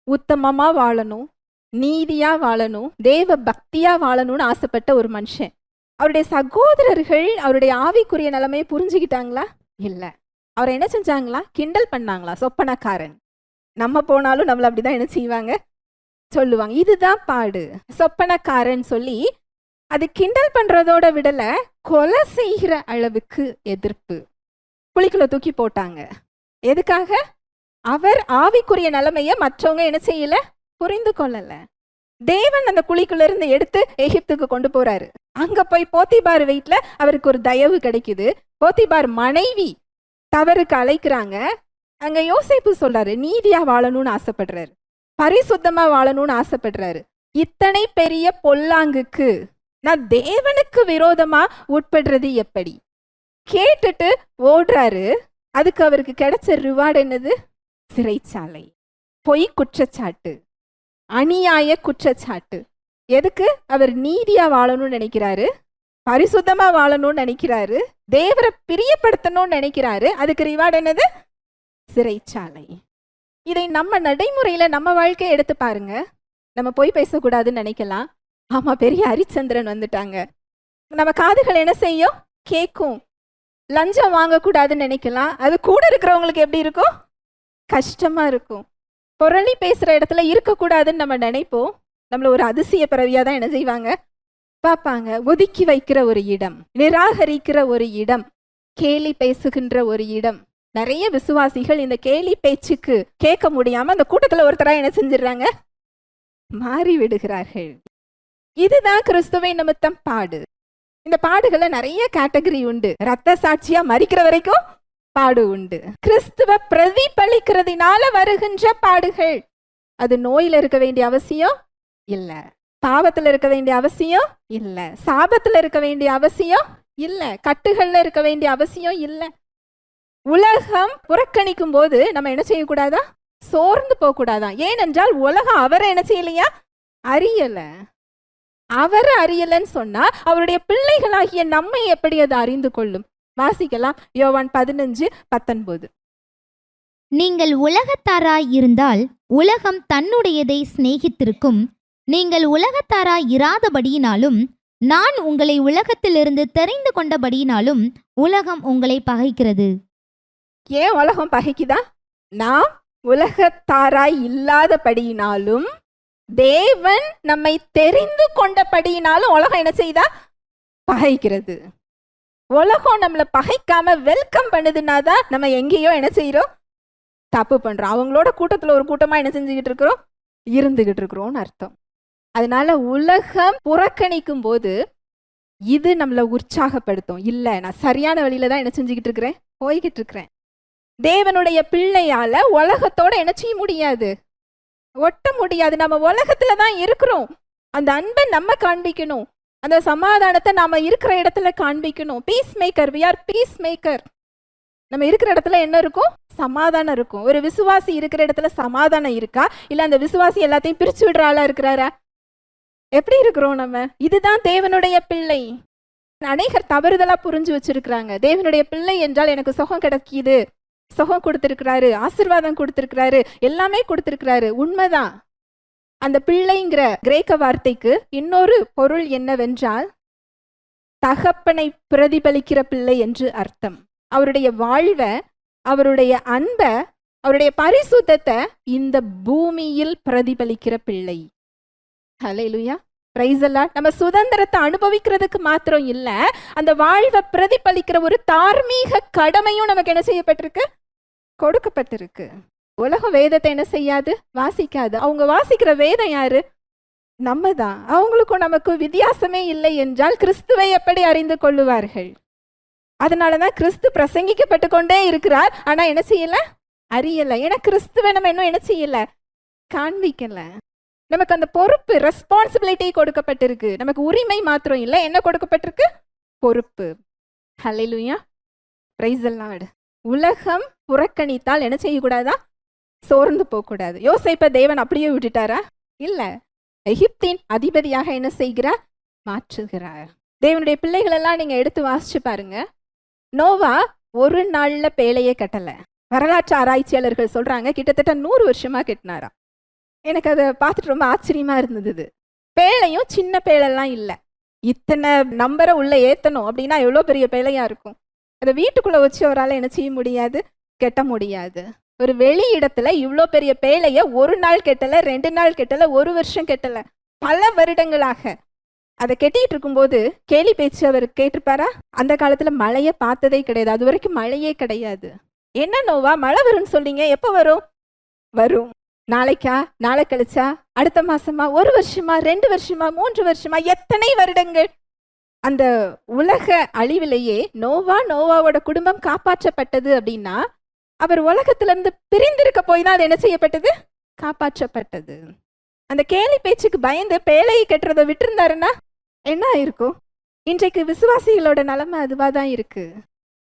உத்தமமா வாழணும், நீதியா வாழணும், தேவ பக்தியா வாழணும்னு ஆசைப்பட்ட ஒரு மனுஷன். அவருடைய சகோதரர்கள் அவருடைய ஆவிக்குரிய நிலைமையை புரிஞ்சுக்கிட்டாங்களா? இல்ல. அவர் என்ன செஞ்சாங்களா? கிண்டல் பண்ணாங்களா? சொப்பனக்காரன். நம்ம போனாலும் நம்மள அப்படிதான் என்ன செய்வாங்க? சொல்லுவாங்க. இதுதான் பாடு. சொப்பனக்காரன் சொல்லி அது கிண்டல் பண்றதோட விடல, கொலை செய்கிற அளவுக்கு எதிர்ப்பு. குழிக்குள்ள தூக்கி போட்டாங்க. எதுக்காக? அவர் ஆவிக்குரிய நிலைமைய மற்றவங்க என்ன செய்யல? புரிந்து கொள்ளல. தேவன் அந்த குழிக்குள்ள இருந்து எடுத்து எகிப்துக்கு கொண்டு போறாரு. அங்க போய் போத்திபார் வீட்டுல அவருக்கு ஒரு தயவு கிடைக்குது. போத்திபார் மனைவி தவறுக்கு அழைக்கிறாங்க. அங்க யோசேப்பு சொல்றாரு, நீதியா வாழணும்னு ஆசைப்படுறாரு, பரிசுத்தமா வாழணும்னு ஆசைப்படுறாரு. இத்தனை பெரிய பொல்லாங்குக்கு நான் தேவனுக்கு விரோதமா உட்படுறது எப்படி? கேட்டுட்டு ஓடுறாரு. அதுக்கு அவருக்கு கிடைச்ச ரிவார்டு என்னது? சிறைச்சாலை, பொய் குற்றச்சாட்டு, அநியாய குற்றச்சாட்டு. எதுக்கு? அவர் நீதியா வாழணும்னு நினைக்கிறாரு. பரிசுத்தமா வாழணும்னு நினைக்கிறாரு, தேவரை பிரியப்படுத்தணும்னு நினைக்கிறாரு. அதுக்கு ரிவார்டு என்னது? சிறைச்சாலை. இதை நம்ம நடைமுறையில நம்ம வாழ்க்கையை எடுத்து பாருங்க. நம்ம போய் பேசக்கூடாதுன்னு நினைக்கலாம். ஆமா, பெரிய ஹரிச்சந்திரன் வந்துட்டாங்க. நம்ம காதுகள் என்ன செய்யும்? கேட்கும். லஞ்சம் வாங்கக்கூடாதுன்னு நினைக்கலாம். அது கூட இருக்கிறவங்களுக்கு எப்படி இருக்கும்? கஷ்டமா இருக்கும். புரளி பேசுற இடத்துல இருக்கக்கூடாதுன்னு நம்ம நினைப்போம். நம்மள ஒரு அதிசய பிறவியா தான் என்ன செய்வாங்க? பார்ப்பாங்க. ஒதுக்கி வைக்கிற ஒரு இடம், நிராகரிக்கிற ஒரு இடம், கேலி பேசுகின்ற ஒரு இடம். நிறைய விசுவாசிகள் இந்த கேலி பேச்சுக்கு கேட்க முடியாம அந்த கூட்டத்துல ஒருத்தரா என்ன செஞ்சிடறாங்க? மாறி விடுகிறார்கள். இதுதான் கிறிஸ்துவை நிமித்தம் பாடு. இந்த பாடுகளை நிறைய கேட்டகரி உண்டு. ரத்த சாட்சியா மரிக்கிற வரைக்கும் பாடு உண்டு. கிறிஸ்துவ பிரதிபலிக்கிறதுனால வருகின்ற பாடுகள். அது நோயில இருக்க வேண்டிய அவசியம் இல்ல, பாவத்துல இருக்க வேண்டிய அவசியம் இல்ல, சாபத்துல இருக்க வேண்டிய அவசியம் இல்ல, கட்டுகள்ல இருக்க வேண்டிய அவசியம் இல்ல. உலகம் புறக்கணிக்கும் போது நம்ம என்ன செய்யக்கூடாதா? சோர்ந்து போக கூடாதான். ஏனென்றால் உலகம் அவரை என்ன செய்யலையா? அறியல. அவரை அறியலன்னு சொன்னா அவருடைய பிள்ளைகளாகிய நம்மை எப்படி அதை அறிந்து கொள்ளும்? வாசிக்கலாம், யோவான் 15:19. நீங்கள் உலகத்தாராய் இருந்தால் உலகம் தன்னுடையதை சிநேகித்திருக்கும். நீங்கள் உலகத்தாராய் இராதபடியினாலும் நான் உங்களை உலகத்திலிருந்து தெரிந்து கொண்டபடியினாலும் உலகம் உங்களை பகைக்கிறது. ஏன் உலகம் பகைக்குதா? நாம் உலகத்தாராய் இல்லாதபடியினாலும் தேவன் நம்மை தெரிந்து கொண்டபடியினாலும் உலகம் என்ன செய்தா? பகைக்கிறது. உலகம் நம்மளை பகைக்காம வெல்கம் பண்ணுதுன்னா தான் நம்ம எங்கேயோ என்ன செய்யறோம்? தப்பு பண்றோம். அவங்களோட கூட்டத்துல ஒரு கூட்டமா என்ன செஞ்சுக்கிட்டு இருக்கிறோம்? இருந்துகிட்டு இருக்கிறோம்னு அர்த்தம். அதனால உலகம் புறக்கணிக்கும் போது இது நம்மளை உற்சாகப்படுத்தும். இல்ல, நான் சரியான வழியில தான் என்ன செஞ்சுக்கிட்டு இருக்கிறேன்? போய்கிட்டு இருக்கிறேன். தேவனுடைய பிள்ளையால உலகத்தோட என்ன செய்ய முடியாது? ஒட்ட முடியாது. நம்ம உலகத்துல தான் இருக்கிறோம். அந்த அன்பை நம்ம காண்பிக்கணும். அந்த சமாதானத்தை நாம இருக்கிற இடத்துல காண்பிக்கணும். Peace maker, we are peace maker. நம்ம இருக்கிற இடத்துல என்ன இருக்கும்? சமாதானம் இருக்கும். ஒரு விசுவாசி இருக்கிற இடத்துல சமாதானம் இருக்கா? இல்ல அந்த விசுவாசி எல்லாத்தையும் பிரிச்சு விடுற ஆளா இருக்கிறாரா? எப்படி இருக்கிறோம் நம்ம? இதுதான் தேவனுடைய பிள்ளை. அநேகர் தவறுதலா புரிஞ்சு வச்சிருக்கிறாங்க. தேவனுடைய பிள்ளை என்றால் எனக்கு சுகம் கிடைக்கிது, சுகம் கொடுத்திருக்கிறாரு, ஆசீர்வாதம் கொடுத்திருக்கிறாரு, எல்லாமே கொடுத்திருக்கிறாரு. உண்மைதான். அந்த பிள்ளைங்கிற கிரேக்க வார்த்தைக்கு இன்னொரு பொருள் என்னவென்றால் தகப்பனை பிரதிபலிக்கிற பிள்ளை என்று அர்த்தம். அவருடைய வாழ்வை, அவருடைய அன்பை, அவருடைய பரிசுத்தத்தை இந்த பூமியில் பிரதிபலிக்கிற பிள்ளை. ஹல்லேலூயா, பிரைஸ் தி லார்ட். நம்ம சுதந்திரத்தை அனுபவிக்கிறதுக்கு மாத்திரம் இல்ல, அந்த வாழ்வை பிரதிபலிக்கிற ஒரு தார்மீக கடமையும் நமக்கு என்ன செய்யப்பட்டிருக்கு? கொடுக்கப்பட்டிருக்கு. உலகம் வேதத்தை என்ன செய்யாது? வாசிக்காது. அவங்க வாசிக்கிற வேதம் யாரு? நம்ம தான். அவங்களுக்கும் நமக்கும் வித்தியாசமே இல்லை என்றால் கிறிஸ்துவை எப்படி அறிந்து கொள்ளுவார்கள்? அதனாலதான் கிறிஸ்து பிரசங்கிக்கப்பட்டு கொண்டே இருக்கிறார். ஆனா என்ன செய்யல? அறியல. ஏன்னா கிறிஸ்துவை நம்ம இன்னும் என்ன செய்யல? காண்பிக்கல. நமக்கு அந்த பொறுப்பு, ரெஸ்பான்சிபிலிட்டி கொடுக்கப்பட்டிருக்கு. நமக்கு உரிமை மாத்திரம் இல்லை, என்ன கொடுக்கப்பட்டிருக்கு? பொறுப்பு. ஹல்லேலூயா, பிரைஸ் தி லார்ட். உலகம் புறக்கணித்தால் என்ன செய்யக்கூடாதா? சோர்ந்து போகக்கூடாது. யோசேப்பை தேவன் அப்படியே விட்டுட்டாரா? இல்ல, எகிப்தின் அதிபதியாக என்ன செய்கிறார்? மாற்றுகிறார். தேவனுடைய பிள்ளைகள் எல்லாம் நீங்க எடுத்து வாசிச்சு பாருங்க. நோவா ஒரு நாள்ல பேழையே கட்டல. வரலாற்று ஆராய்ச்சியாளர்கள் சொல்றாங்க கிட்டத்தட்ட 100 வருஷமா கட்டினாரா. எனக்கு அதை பார்த்துட்டு ரொம்ப ஆச்சரியமா இருந்தது. பேழையும் சின்ன பேழெல்லாம் இல்லை. இத்தனை நம்பரை உள்ள ஏத்தணும் அப்படின்னா எவ்வளோ பெரிய பேழையா இருக்கும். அதை வீட்டுக்குள்ள வச்சு அவரால் என்ன செய்ய முடியாது? கெட்ட முடியாது. ஒரு வெளி இடத்துல இவ்வளோ பெரிய பேழைய ஒரு நாள் கெட்டல, 2 நாள் கெட்டல, 1 வருஷம் கெட்டல, பல வருடங்களாக அதை கெட்டிட்டு இருக்கும்போது கேலி பேச்சு அவர் கேட்டிருப்பாரா? அந்த காலத்துல மழையை பார்த்ததே கிடையாது. அது வரைக்கும் மழையே கிடையாது. என்ன நோவா, மழை வரும்னு சொல்றீங்க, எப்போ வரும்? வரும். நாளைக்கா, நாளை கழிச்சா, அடுத்த மாசமா, 1 வருஷமா, 2 வருஷமா, 3 வருஷமா, எத்தனை வருடங்கள்? அந்த உலக அழிவிலேயே நோவாவோட குடும்பம் காப்பாற்றப்பட்டது அப்படின்னா அவர் உலகத்திலிருந்து பிரிந்திருக்க போய் தான் அது என்ன செய்யப்பட்டது? காப்பாற்றப்பட்டது. அந்த கேலி பேச்சுக்கு பயந்து பேழையை கட்டுறதை விட்டுருந்தாருன்னா என்ன ஆயிருக்கும்? இன்றைக்கு விசுவாசிகளோட நிலைமை அதுவா தான் இருக்கு.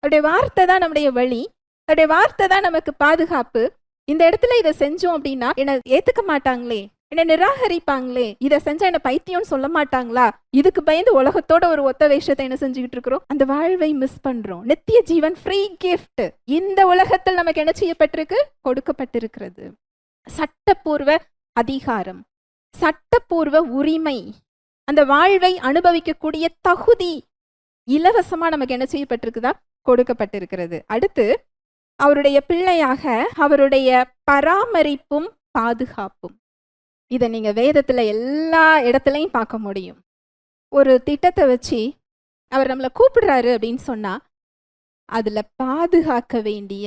அவருடைய வார்த்தை தான் நம்முடைய வழி, அவருடைய வார்த்தை தான் நமக்கு பாதுகாப்பு. இந்த இடத்துல இதை செஞ்சோம் அப்படின்னா என்ன ஏத்துக்க மாட்டாங்களே, என்ன நிராகரிப்பாங்களே, இதை செஞ்சா என்ன பைத்தியம்னு சொல்ல மாட்டாங்களா, இதுக்கு பயந்து உலகத்தோட ஒரு ஒத்த வேஷத்தை என்ன செஞ்சுக்கிட்டு இருக்கிறோம், அந்த வாழ்வை மிஸ் பண்றோம். நித்திய ஜீவன் ஃப்ரீ கிஃப்ட் இந்த உலகத்தில் நமக்கு என்ன செய்யப்பட்டிருக்கு, கொடுக்கப்பட்டிருக்கிறது. சட்டப்பூர்வ அதிகாரம், சட்டப்பூர்வ உரிமை, அந்த வாழ்வை அனுபவிக்கக்கூடிய தகுதி இலவசமா நமக்கு என்ன செய்யப்பட்டிருக்குதா, கொடுக்கப்பட்டிருக்கிறது. அடுத்து அவருடைய பிள்ளையாக அவருடைய பராமரிப்பும் பாதுகாப்பும். இதை நீங்க வேதத்துல எல்லா இடத்துலையும் பார்க்க முடியும். ஒரு திட்டத்தை வச்சு அவர் நம்மளை கூப்பிடுறாரு அப்படின்னு சொன்னா அதுல பாதுகாக்க வேண்டிய,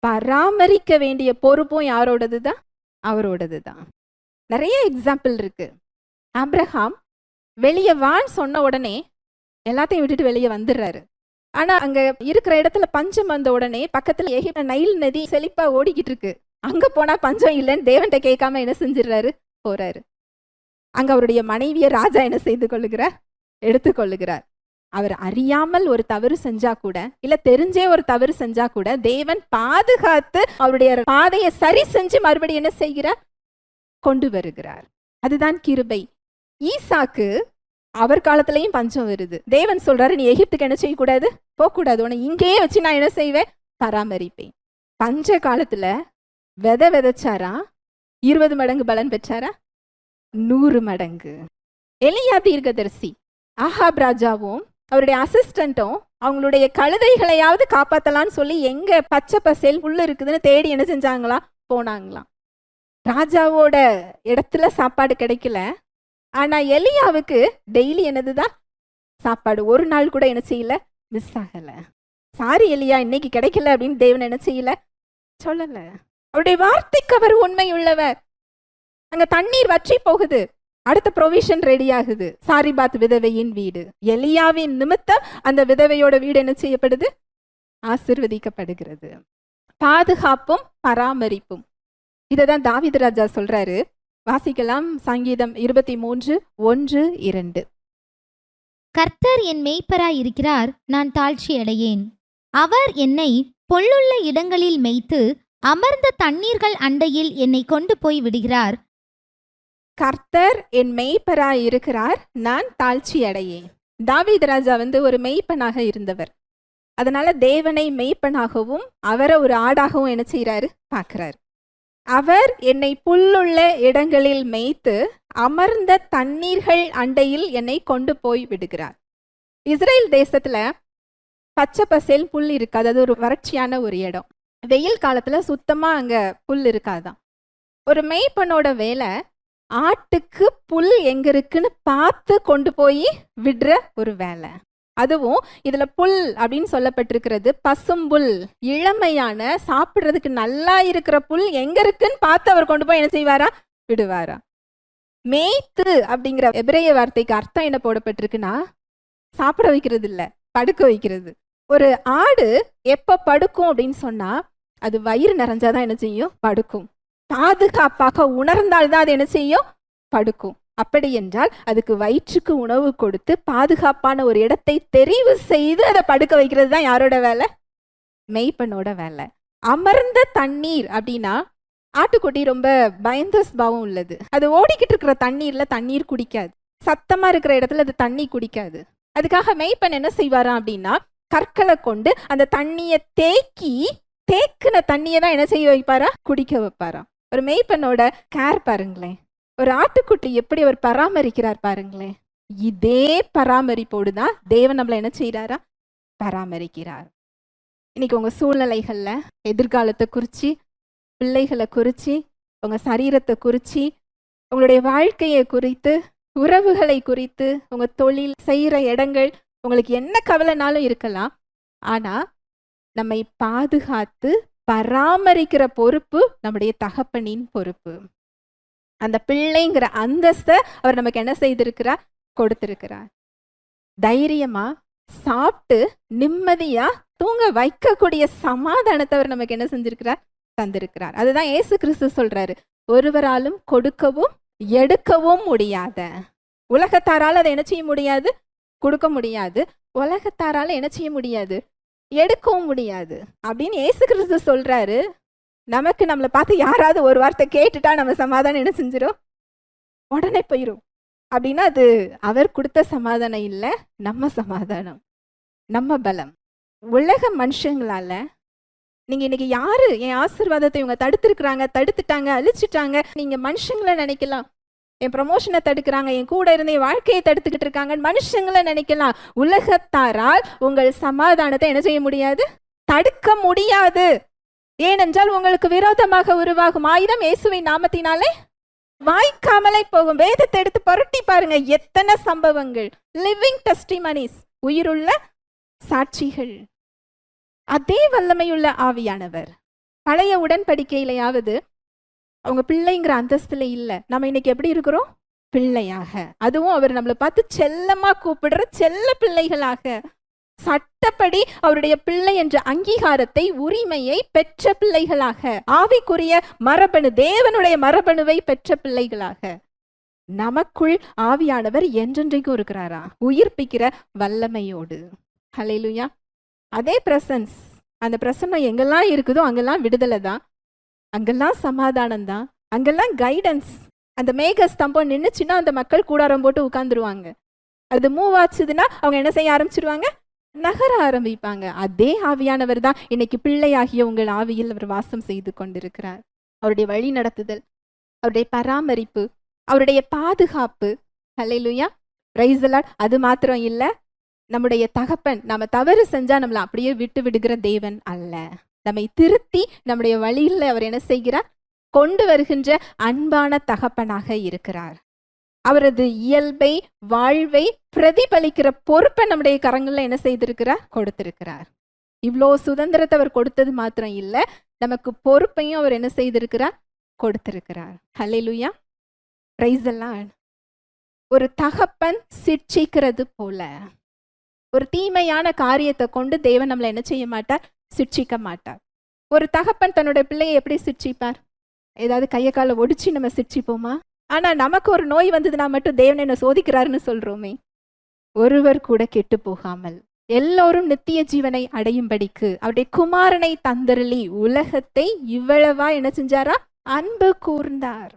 பராமரிக்க வேண்டிய பொறுப்பும் யாரோடது தான், அவரோடது தான். நிறைய எக்ஸாம்பிள் இருக்கு. ஆபிரகாம் வெளியே வான்னு சொன்ன உடனே எல்லாத்தையும் விட்டுட்டு வெளியே வந்துடுறாரு. ஆனா அங்க இருக்கிற இடத்துல பஞ்சம் வந்த உடனே பக்கத்துல எகிப்து நைல் நதி செழிப்பா ஓடிக்கிட்டு இருக்கு, அங்க போனா பஞ்சம் இல்லைன்னு தேவன்கிட்ட கேட்காம என்ன செஞ்சிடறாரு, போறாரு. அங்க அவருடைய மனைவியை ராஜா என்ன செய்து கொள்ளுகிறார், எடுத்துக்கொள்ளுகிறார். அவர் அறியாமல் ஒரு தவறு செஞ்சா கூட, இல்ல தெரிஞ்சே ஒரு தவறு செஞ்சா கூட தேவன் பாதுகாத்து அவருடைய பாதையை சரி செஞ்சு மறுபடியும் என்ன செய்கிறார், கொண்டு வருகிறார். அதுதான் கிருபை. ஈசாக்கு அவர் காலத்திலையும் பஞ்சம் வருது. தேவன் சொல்றாரு, நீ எகிப்துக்கு என்ன செய்யக்கூடாது, போகக்கூடாது, உன்னை இங்கேயே வச்சு நான் என்ன செய்வேன், பராமரிப்பேன். பஞ்ச காலத்துல விதை விதைச்சாரா, 20 மடங்கு பலன் பெற்றாரா, 100 மடங்கு. எலியா தீர்க்கதரிசி ஆகாப் ராஜாவும் அவருடைய அசிஸ்டன்ட்டும் அவங்களுடைய கழுதைகளையாவது காப்பாத்தலான்னு சொல்லி எங்க பச்சை பசேல் புல்லு இருக்குதுன்னு தேடி என்ன செஞ்சாங்களா, போனாங்களாம். ராஜாவோட இடத்துல சாப்பாடு கிடைக்கல, ஆனா எலியாவுக்கு டெய்லி என்னதுதான் சாப்பாடு. ஒரு நாள் கூட என்ன செய்யல, மிஸ் ஆகல. சாரி எலியா, இன்னைக்கு கிடைக்கல அப்படின்னு தேவன் என்ன செய்யல, சொல்லல. அவருடைய வார்த்தைக்கு அவர் உண்மை உள்ளவர். அங்க தண்ணீர் வற்றி போகுது, அடுத்த ப்ரொவிஷன் ரெடி ஆகுது. சாரிபாத் விதவையின் வீடு, எலியாவின் நிமித்தம் அந்த விதவையோட வீடு என்ன செய்யப்படுது, ஆசீர்வதிக்கப்படுகிறது. பாதுகாப்பும் பராமரிப்பும். இததான் தாவீது ராஜா சொல்றாரு. வாசிக்கலாம், சங்கீதம் 23:1-2. கர்த்தர் என் மேய்ப்பராய் இருக்கிறார், நான் தாழ்ச்சி அடையேன். அவர் என்னை பொல்லுள்ள இடங்களில் மேய்த்து அமர்ந்த தண்ணீர்கள் அண்டையில் என்னை கொண்டு போய் விடுகிறார். கர்த்தர் என் மெய்ப்பராய் இருக்கிறார், நான் தாழ்ச்சி அடையேன். தாவீது ராஜா ஒரு மெய்ப்பனாக இருந்தவர். அதனால தேவனை மெய்ப்பனாகவும் அவரை ஒரு ஆடாகவும் என்ன செய்யறாரு, பார்க்கிறார். அவர் என்னை புல்லுள்ள இடங்களில் மேய்த்து அமர்ந்த தண்ணீர்கள் அண்டையில் என்னை கொண்டு போய் விடுகிறார். இஸ்ரேல் தேசத்துல பச்சை பசேல் புல் இருக்காது, அது ஒரு வறட்சியான ஒரு இடம். வெயில் காலத்துல சுத்தமா அங்க புல் இருக்காதான். ஒரு மெய்ப்பனோட வேலை ஆட்டுக்கு புல் எங்க இருக்குன்னு பார்த்து கொண்டு போய் விடுற ஒரு வேலை. அதுவும் இதுல புல் அப்படின்னு சொல்லப்பட்டிருக்கிறது பசும்புல், இளமையான சாப்பிடுறதுக்கு நல்லா இருக்கிற புல் எங்க இருக்குன்னு பார்த்து அவர் கொண்டு போய் என்ன செய்வாரா, விடுவாரா. மேய்த்து அப்படிங்கிற எபிரேய வார்த்தைக்கு அர்த்தம் என்ன போடப்பட்டிருக்குன்னா, சாப்பிட வைக்கிறது இல்ல, படுக்க வைக்கிறது. ஒரு ஆடு எப்ப படுக்கும் அப்படின்னு சொன்னா, அது வயிறு நிறைஞ்சாதான் என்ன செய்யும், படுக்கும். பாதுகாப்பாக உணர்ந்தால்தான் அது என்ன செய்யும், படுக்கும். அப்படி என்றால் அதுக்கு வயிற்றுக்கு உணவு கொடுத்து பாதுகாப்பான ஒரு இடத்தை தெரிவு செய்து அதை படுக்க வைக்கிறது தான் யாரோட வேலை, மெய்ப்பனோட வேலை. அமர்ந்த தண்ணீர் அப்படின்னா, ஆட்டுக்குட்டி ரொம்ப பயந்த சுபாவம் உள்ளது. அது ஓடிக்கிட்டு இருக்கிற தண்ணீர்ல தண்ணீர் குடிக்காது, சத்தமா இருக்கிற இடத்துல அது தண்ணி குடிக்காது. அதுக்காக மெய்ப்பன் என்ன செய்வாராம் அப்படின்னா, கற்களை கொண்டு அந்த தண்ணியை தேக்கின தண்ணியை தான் என்ன செய்ய வைப்பாரா, குடிக்க வைப்பாராம். ஒரு மெய்ப்பனோட கேர் பாருங்களேன், ஒரு ஆட்டுக்குட்டி எப்படி அவர் பராமரிக்கிறார் பாருங்களேன். இதே பராமரிப்போடு தான் தேவன் நம்மளை என்ன செய்யறாரா, பராமரிக்கிறார். இன்னைக்கு உங்க சூழ்நிலைகள்ல எதிர்காலத்தை குறிச்சு, பிள்ளைகளை குறிச்சு, உங்க சரீரத்தை குறிச்சு, உங்களுடைய வாழ்க்கையை குறித்து, உறவுகளை குறித்து, உங்க தொழில் செய்யற இடங்கள், உங்களுக்கு என்ன கவலைனாலும் இருக்கலாம். ஆனா நம்மை பாதுகாத்து பராமரிக்கிற பொறுப்பு நம்முடைய தகப்பனின் பொறுப்பு. அந்த பிள்ளைங்கிற அந்தஸ்தை அவர் நமக்கு என்ன செய்திருக்கிறார், கொடுத்திருக்கிறார். தைரியமா சாப்பிட்டு நிம்மதியா தூங்க வைக்கக்கூடிய சமாதானத்தை அவர் நமக்கு என்ன செஞ்சிருக்கிறார், தந்திருக்கிறார். அதுதான் இயேசு கிறிஸ்து சொல்றாரு, ஒருவராலும் கொடுக்கவும் எடுக்கவும் முடியாத. உலகத்தாரால் அதை என்ன செய்ய முடியாது, கொடுக்க முடியாது. உலகத்தாரால என்ன செய்ய முடியாது, எடுக்கவும் முடியாது அப்படின்னு இயேசு கிறிஸ்து சொல்றாரு. நமக்கு நம்மளை பார்த்து யாராவது ஒரு வார்த்தை கேட்டுட்டா நம்ம சமாதானம் என்ன செஞ்சிடும், உடனே போயிரும். அப்படின்னா அது அவர் கொடுத்த சமாதானம் இல்ல, நம்ம சமாதானம், நம்ம பலம். உலக மனுஷங்களால நீங்க இன்னைக்கு யாரு என் ஆசீர்வாதத்தை இவங்க தடுத்திருக்கிறாங்க, தடுத்துட்டாங்க, அழிச்சிட்டாங்க, நீங்க மனுஷங்களை நினைக்கலாம். என் ப்ரமோஷனை தடுக்கிறாங்க, என் கூட இருந்து என் வாழ்க்கையை தடுத்துக்கிட்டு இருக்காங்க, மனுஷங்களை நினைக்கலாம். உலகத்தாரால் உங்கள் சமாதானத்தை என்ன செய்ய முடியாது? தடுக்க முடியாது. ஏனென்றால் உங்களுக்கு விரோதமாக உருவாகும் ஆயுதம் இயேசுவின் நாமத்தினாலே வாய்க்காமலே போகும். வேதத்தை எடுத்து புரட்டி பாருங்க, எத்தனை சம்பவங்கள், லிவிங் டெஸ்டிமனிஸ், உயிருள்ள சாட்சிகள். அதே வல்லமையுள்ள ஆவியானவர் பழைய உடன்படிக்கையிலையாவது அவங்க பிள்ளைங்கிற அந்தஸ்துல இல்ல, நம்ம இன்னைக்கு எப்படி இருக்கிறோம்? பிள்ளையாக. அதுவும் அவர் நம்மளை பார்த்து செல்லமா கூப்பிடுற செல்ல பிள்ளைகளாக, சட்டப்படி அவருடைய பிள்ளை என்ற அங்கீகாரத்தை, உரிமையை பெற்ற பிள்ளைகளாக, ஆவிக்குரிய மரபணு, தேவனுடைய மரபணுவை பெற்ற பிள்ளைகளாக. நமக்குள் ஆவியானவர் என்றென்றைக்கும் இருக்கிறாரா, உயிர்ப்பிக்கிற வல்லமையோடு. ஹல்லேலூயா. அதே பிரசன்ஸ், அந்த பிரசன்னம் எங்கெல்லாம் இருக்குதோ அங்கெல்லாம் விடுதலை தான், அங்கெல்லாம் சமாதானம் தான், அங்கெல்லாம் கைடன்ஸ். அந்த மேக ஸ்தம்பம் நின்றுச்சுன்னா அந்த மக்கள் கூடாரம் போட்டு உட்கார்ந்துருவாங்க. அது மூவ் ஆச்சுதுன்னா அவங்க என்ன செய்ய ஆரம்பிச்சிருவாங்க? நகர ஆரம்பிப்பாங்க. அதே ஆவியானவர் தான் இன்னைக்கு பிள்ளையாகிய உங்கள் ஆவியில் அவர் வாசம் செய்து கொண்டிருக்கிறார். அவருடைய வழி நடத்துதல், அவருடைய பராமரிப்பு, அவருடைய பாதுகாப்பு. ஹல்லேலூயா, பிரைஸ் தி லார்ட். அது மாத்திரம் இல்லை, நம்முடைய தகப்பன் நாம தவறு செஞ்சா நம்மளை அப்படியே விட்டு விடுகிற தேவன் அல்ல. நம்மை திருத்தி நம்முடைய வழியில் அவர் என்ன செய்கிறார்? கொண்டு வருகின்ற அன்பான தகப்பனாக இருக்கிறார். அவரது இயல்பை, வாழ்வை பிரதிபலிக்கிற பொறுப்பை நம்முடைய கரங்கள்ல என்ன செய்திருக்கிறார்? கொடுத்திருக்கிறார். இவ்வளோ சுதந்திரத்தை அவர் கொடுத்தது மாத்திரம் இல்லை, நமக்கு பொறுப்பையும் அவர் என்ன செய்திருக்கிறார்? கொடுத்திருக்கிறார். ஹல்லேலூயா, பிரைஸ் தி லார்ட். ஒரு தகப்பன் சிட்சிக்கிறது போல ஒரு தீமையான காரியத்தை கொண்டு தேவன் நம்மளை என்ன செய்ய மாட்டார்? சிட்சிக்க மாட்டார். ஒரு தகப்பன் தன்னுடைய பிள்ளையை எப்படி சிட்சிப்பார்? ஏதாவது கையை காலை ஒடிச்சு நம்ம சிட்சிப்போமா? ஆனா நமக்கு ஒரு நோய் வந்ததுன்னா மட்டும் தேவன் என்ன சோதிக்கிறாருன்னு சொல்றோமே. ஒருவர் கூட கெட்டு போகாமல் எல்லோரும் நித்திய ஜீவனை அடையும்படிக்கு அவருடைய குமாரனை தந்தருளி உலகத்தை இவ்வளவா என்ன செஞ்சாரா? அன்பு கூர்ந்தார்.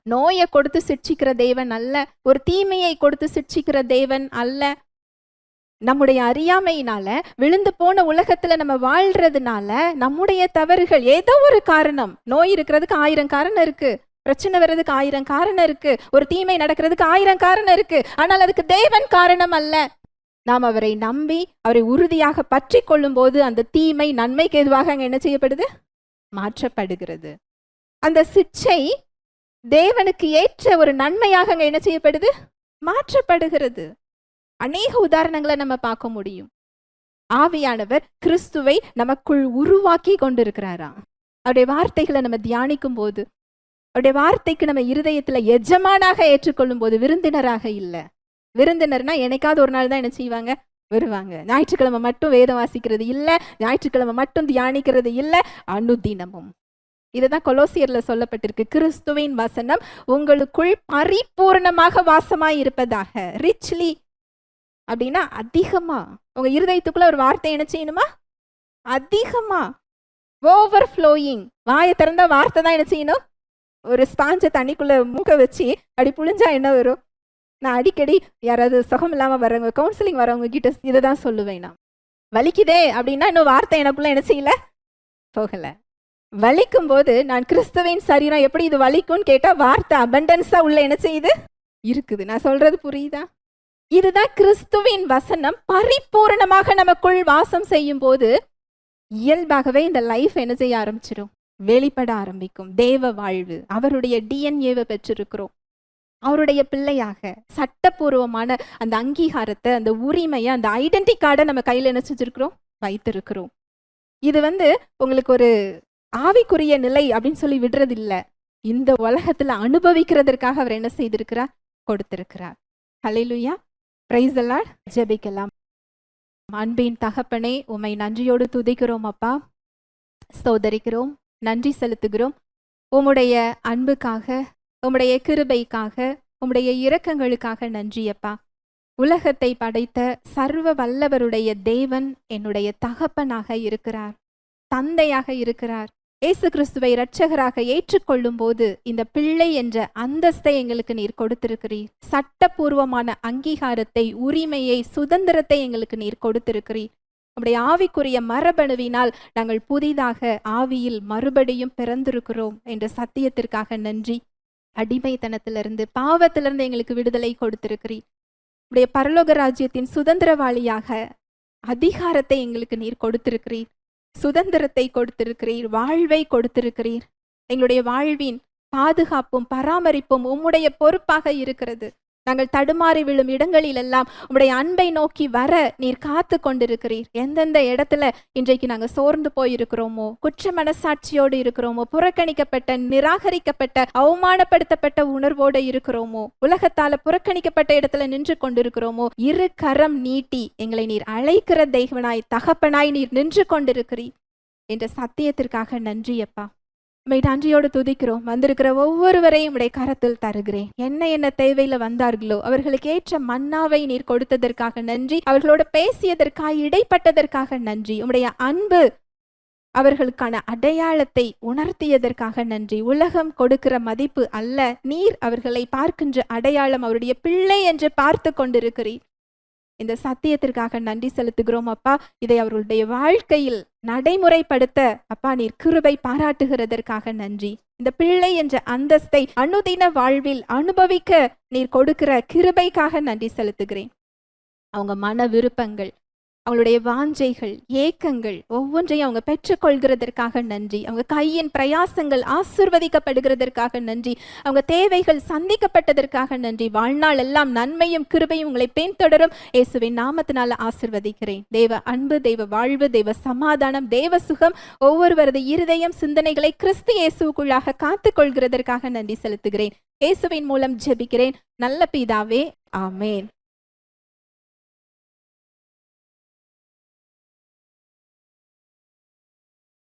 நோயை கொடுத்து சிட்சிக்கிற தேவன் அல்ல, ஒரு தீமையை கொடுத்து சிட்சிக்கிற தேவன் அல்ல. நம்முடைய அறியாமையினால விழுந்து போன உலகத்துல நம்ம வாழ்றதுனால நம்முடைய தவறுகள், ஏதோ ஒரு காரணம், நோய் இருக்கிறதுக்கு 1000 காரணம் இருக்கு, பிரச்சனை வர்றதுக்கு 1000 காரணம் இருக்கு, ஒரு தீமை நடக்கிறதுக்கு 1000 காரணம் இருக்கு. ஆனால் அதுக்கு தேவன் காரணம் அல்ல. நாம் அவரை நம்பி அவரை உறுதியாக பற்றி கொள்ளும் போது அந்த தீமை நன்மைக்கு எதுவாக அங்க என்ன செய்யப்படுது? மாற்றப்படுகிறது. அந்த சிட்சை தேவனுக்கு ஏற்ற ஒரு நன்மையாக அங்க என்ன செய்யப்படுது? மாற்றப்படுகிறது. அநேக உதாரணங்களை நம்ம பார்க்க முடியும். ஆவியானவர் கிறிஸ்துவை நமக்குள் உருவாக்கி கொண்டிருக்கிறாரா. அவருடைய வார்த்தைகளை நம்ம தியானிக்கும் போது, அவருடைய வார்த்தைக்கு நம்ம இருதயத்துல எஜமானாக ஏற்றுக்கொள்ளும் போது, விருந்தினராக இல்லை. விருந்தினர்னா என்னைக்காவது ஒரு நாள் தான் என்ன செய்வாங்க? வருவாங்க. ஞாயிற்றுக்கிழமை மட்டும் வேதம் வாசிக்கிறது இல்லை, ஞாயிற்றுக்கிழமை மட்டும் தியானிக்கிறது இல்லை, அனுதினமும். இதுதான் கொலோசியர்ல சொல்லப்பட்டிருக்கு, கிறிஸ்துவின் வசனம் உங்களுக்குள் பரிபூர்ணமாக வாசமாய் இருப்பதாக. ரிச்லி அப்படின்னா அதிகமா. உங்க இருதயத்துக்குள்ள ஒரு வார்த்தை என்ன செய்யணுமா? அதிகமா, ஓவர் ஃப்ளோயிங். வாயை திறந்தா வார்த்தை தான் என்ன செய்யணும்? ஒரு ஸ்பாஞ்சை தண்ணிக்குள்ள மூக்க வச்சு அப்படி புழிஞ்சா என்ன வரும்? நான் அடிக்கடி யாராவது சுகம் இல்லாம வரவங்க, கவுன்சிலிங் வரவங்க கிட்ட இதை தான் சொல்லுவேன். நான் வலிக்குதே அப்படின்னா இன்னும் வார்த்தை எனக்குள்ள என்ன செய்யல? போகல. வலிக்கும் போது நான் கிறிஸ்துவின் சரீரம் எப்படி இது வலிக்கும்னு கேட்டா வார்த்தை அபண்டன்ஸா உள்ள என்ன செய்யுது? இருக்குது. நான் சொல்றது புரியுதா? இதுதான் கிறிஸ்துவின் வசனம் பரிபூரணமாக நமக்குள் வாசம் செய்யும் போது இயல்பாகவே இந்த லைஃப் என்ன செய்ய ஆரம்பிச்சிடும்? வெளிப்பட ஆரம்பிக்கும். தேவ வாழ்வு, அவருடைய டிஎன்ஏவை பெற்றிருக்கிறோம். அவருடைய பிள்ளையாக சட்டப்பூர்வமான அந்த அங்கீகாரத்தை, அந்த உரிமையை, அந்த ஐடென்டி கார்டை நம்ம கையில் என்ன செஞ்சிருக்கிறோம்? வைத்திருக்கிறோம். இது உங்களுக்கு ஒரு ஆவிக்குரிய நிலை அப்படின்னு சொல்லி விடுறது இல்லை. இந்த உலகத்துல அனுபவிக்கிறதற்காக அவர் என்ன செய்திருக்கிறார்? கொடுத்திருக்கிறார். ஹல்லேலூயா, பிரைஸ் தி லார்ட். ஜெபிக்கலாம். அன்பின் தகப்பனே, உம்மை நன்றியோடு துதிக்கிறோம் அப்பா, ஸ்தோத்தரிக்கிறோம், நன்றி செலுத்துகிறோம். உம்முடைய அன்புக்காக, உம்முடைய கிருபைக்காக, உம்முடைய இரக்கங்களுக்காக நன்றி அப்பா. உலகத்தை படைத்த சர்வ வல்லவருடைய தேவன் என்னுடைய தகப்பனாக இருக்கிறார், தந்தையாக இருக்கிறார். இயேசு கிறிஸ்துவை இரட்சகராக ஏற்றுக்கொள்ளும் போது இந்த பிள்ளை என்ற அந்தஸ்தை எங்களுக்கு நீர் கொடுத்திருக்கிறீர். சட்டபூர்வமான அங்கீகாரத்தை, உரிமையை, சுதந்திரத்தை எங்களுக்கு நீர் கொடுத்திருக்கிறீர். நம்முடைய ஆவிக்குரிய மரபணுவினால் நாங்கள் புதிதாக ஆவியில் மறுபடியும் பிறந்திருக்கிறோம் என்ற சத்தியத்திற்காக நன்றி. அடிமைத்தனத்திலிருந்து, பாவத்திலிருந்து எங்களுக்கு விடுதலை கொடுத்திருக்கிறீர். நம்முடைய பரலோக ராஜ்யத்தின் சுதந்திரவாளியாக அதிகாரத்தை எங்களுக்கு நீர் கொடுத்திருக்கிறீர். சுதந்திரத்தை கொடுத்திருக்கிறீர். வாழ்வை கொடுத்திருக்கிறீர். எங்களுடைய வாழ்வின் பாதுகாப்பும் பராமரிப்பும் உம்முடைய பொறுப்பாக இருக்கிறது. நாங்கள் தடுமாறி விழும் இடங்களிலெல்லாம் உம்முடைய அன்பை நோக்கி வர நீர் காத்து கொண்டிருக்கிறீர். எந்தெந்த இடத்துல இன்றைக்கு நாங்கள் சோர்ந்து போயிருக்கிறோமோ, குற்ற மனசாட்சியோடு இருக்கிறோமோ, புறக்கணிக்கப்பட்ட, நிராகரிக்கப்பட்ட, அவமானப்படுத்தப்பட்ட உணர்வோடு இருக்கிறோமோ, உலகத்தால புறக்கணிக்கப்பட்ட இடத்துல நின்று கொண்டிருக்கிறோமோ, இரு கரம் நீட்டி எங்களை நீர் அழைக்கிற தெய்வனாய், தகப்பனாய் நீர் நின்று கொண்டிருக்கிறீர் என்ற சத்தியத்திற்காக நன்றி அப்பா. உம்மை நன்றியோடு துதிக்கிறோம். வந்திருக்கிற ஒவ்வொருவரையும் உடைய கரத்தில் தருகிறேன். என்ன தேவையில வந்தார்களோ அவர்களுக்கு ஏற்ற மன்னாவை நீர் கொடுத்ததற்காக நன்றி. அவர்களோடு பேசியதற்காக, இடைப்பட்டதற்காக நன்றி. உம்முடைய அன்பு அவர்களுக்கான அடையாளத்தை உணர்த்தியதற்காக நன்றி. உலகம் கொடுக்கிற மதிப்பு அல்ல, நீர் அவர்களை பார்க்கின்ற அடையாளம், அவருடைய பிள்ளை என்று பார்த்து கொண்டிருக்கிறீர். இந்த சத்தியத்திற்காக நன்றி செலுத்துகிறோம் அப்பா. இதை அவர்களுடைய வாழ்க்கையில் நடைமுறைப்படுத்த அப்பா நீர் கிருபை பாராட்டுகிறதற்காக நன்றி. இந்த பிள்ளை என்ற அந்தஸ்தை அனுதின வாழ்வில் அனுபவிக்க நீர் கொடுக்கிற கிருபைக்காக நன்றி செலுத்துகிறேன். அவங்க மன விருப்பங்கள், அவங்களுடைய வாஞ்சைகள், ஏக்கங்கள் ஒவ்வொன்றையும் அவங்க பெற்றுக்கொள்கிறதற்காக நன்றி. அவங்க கையின் பிரயாசங்கள் ஆசீர்வதிக்கப்படுகிறதற்காக நன்றி. அவங்க தேவைகள் சந்திக்கப்பட்டதற்காக நன்றி. வாழ்நாள் எல்லாம் நன்மையும் கிருபையும் உங்களை பின்தொடரும். இயேசுவின் நாமத்தினால ஆசீர்வதிக்கிறேன். தேவ அன்பு, தெய்வ வாழ்வு, தெய்வ சமாதானம், தேவ சுகம் ஒவ்வொருவரது இருதயம், சிந்தனைகளை கிறிஸ்து இயேசுக்குள்ளாக காத்துக் கொள்கிறதற்காக நன்றி செலுத்துகிறேன். இயேசுவின் மூலம் ஜெபிக்கிறேன் நல்ல பிதாவே, ஆமேன்.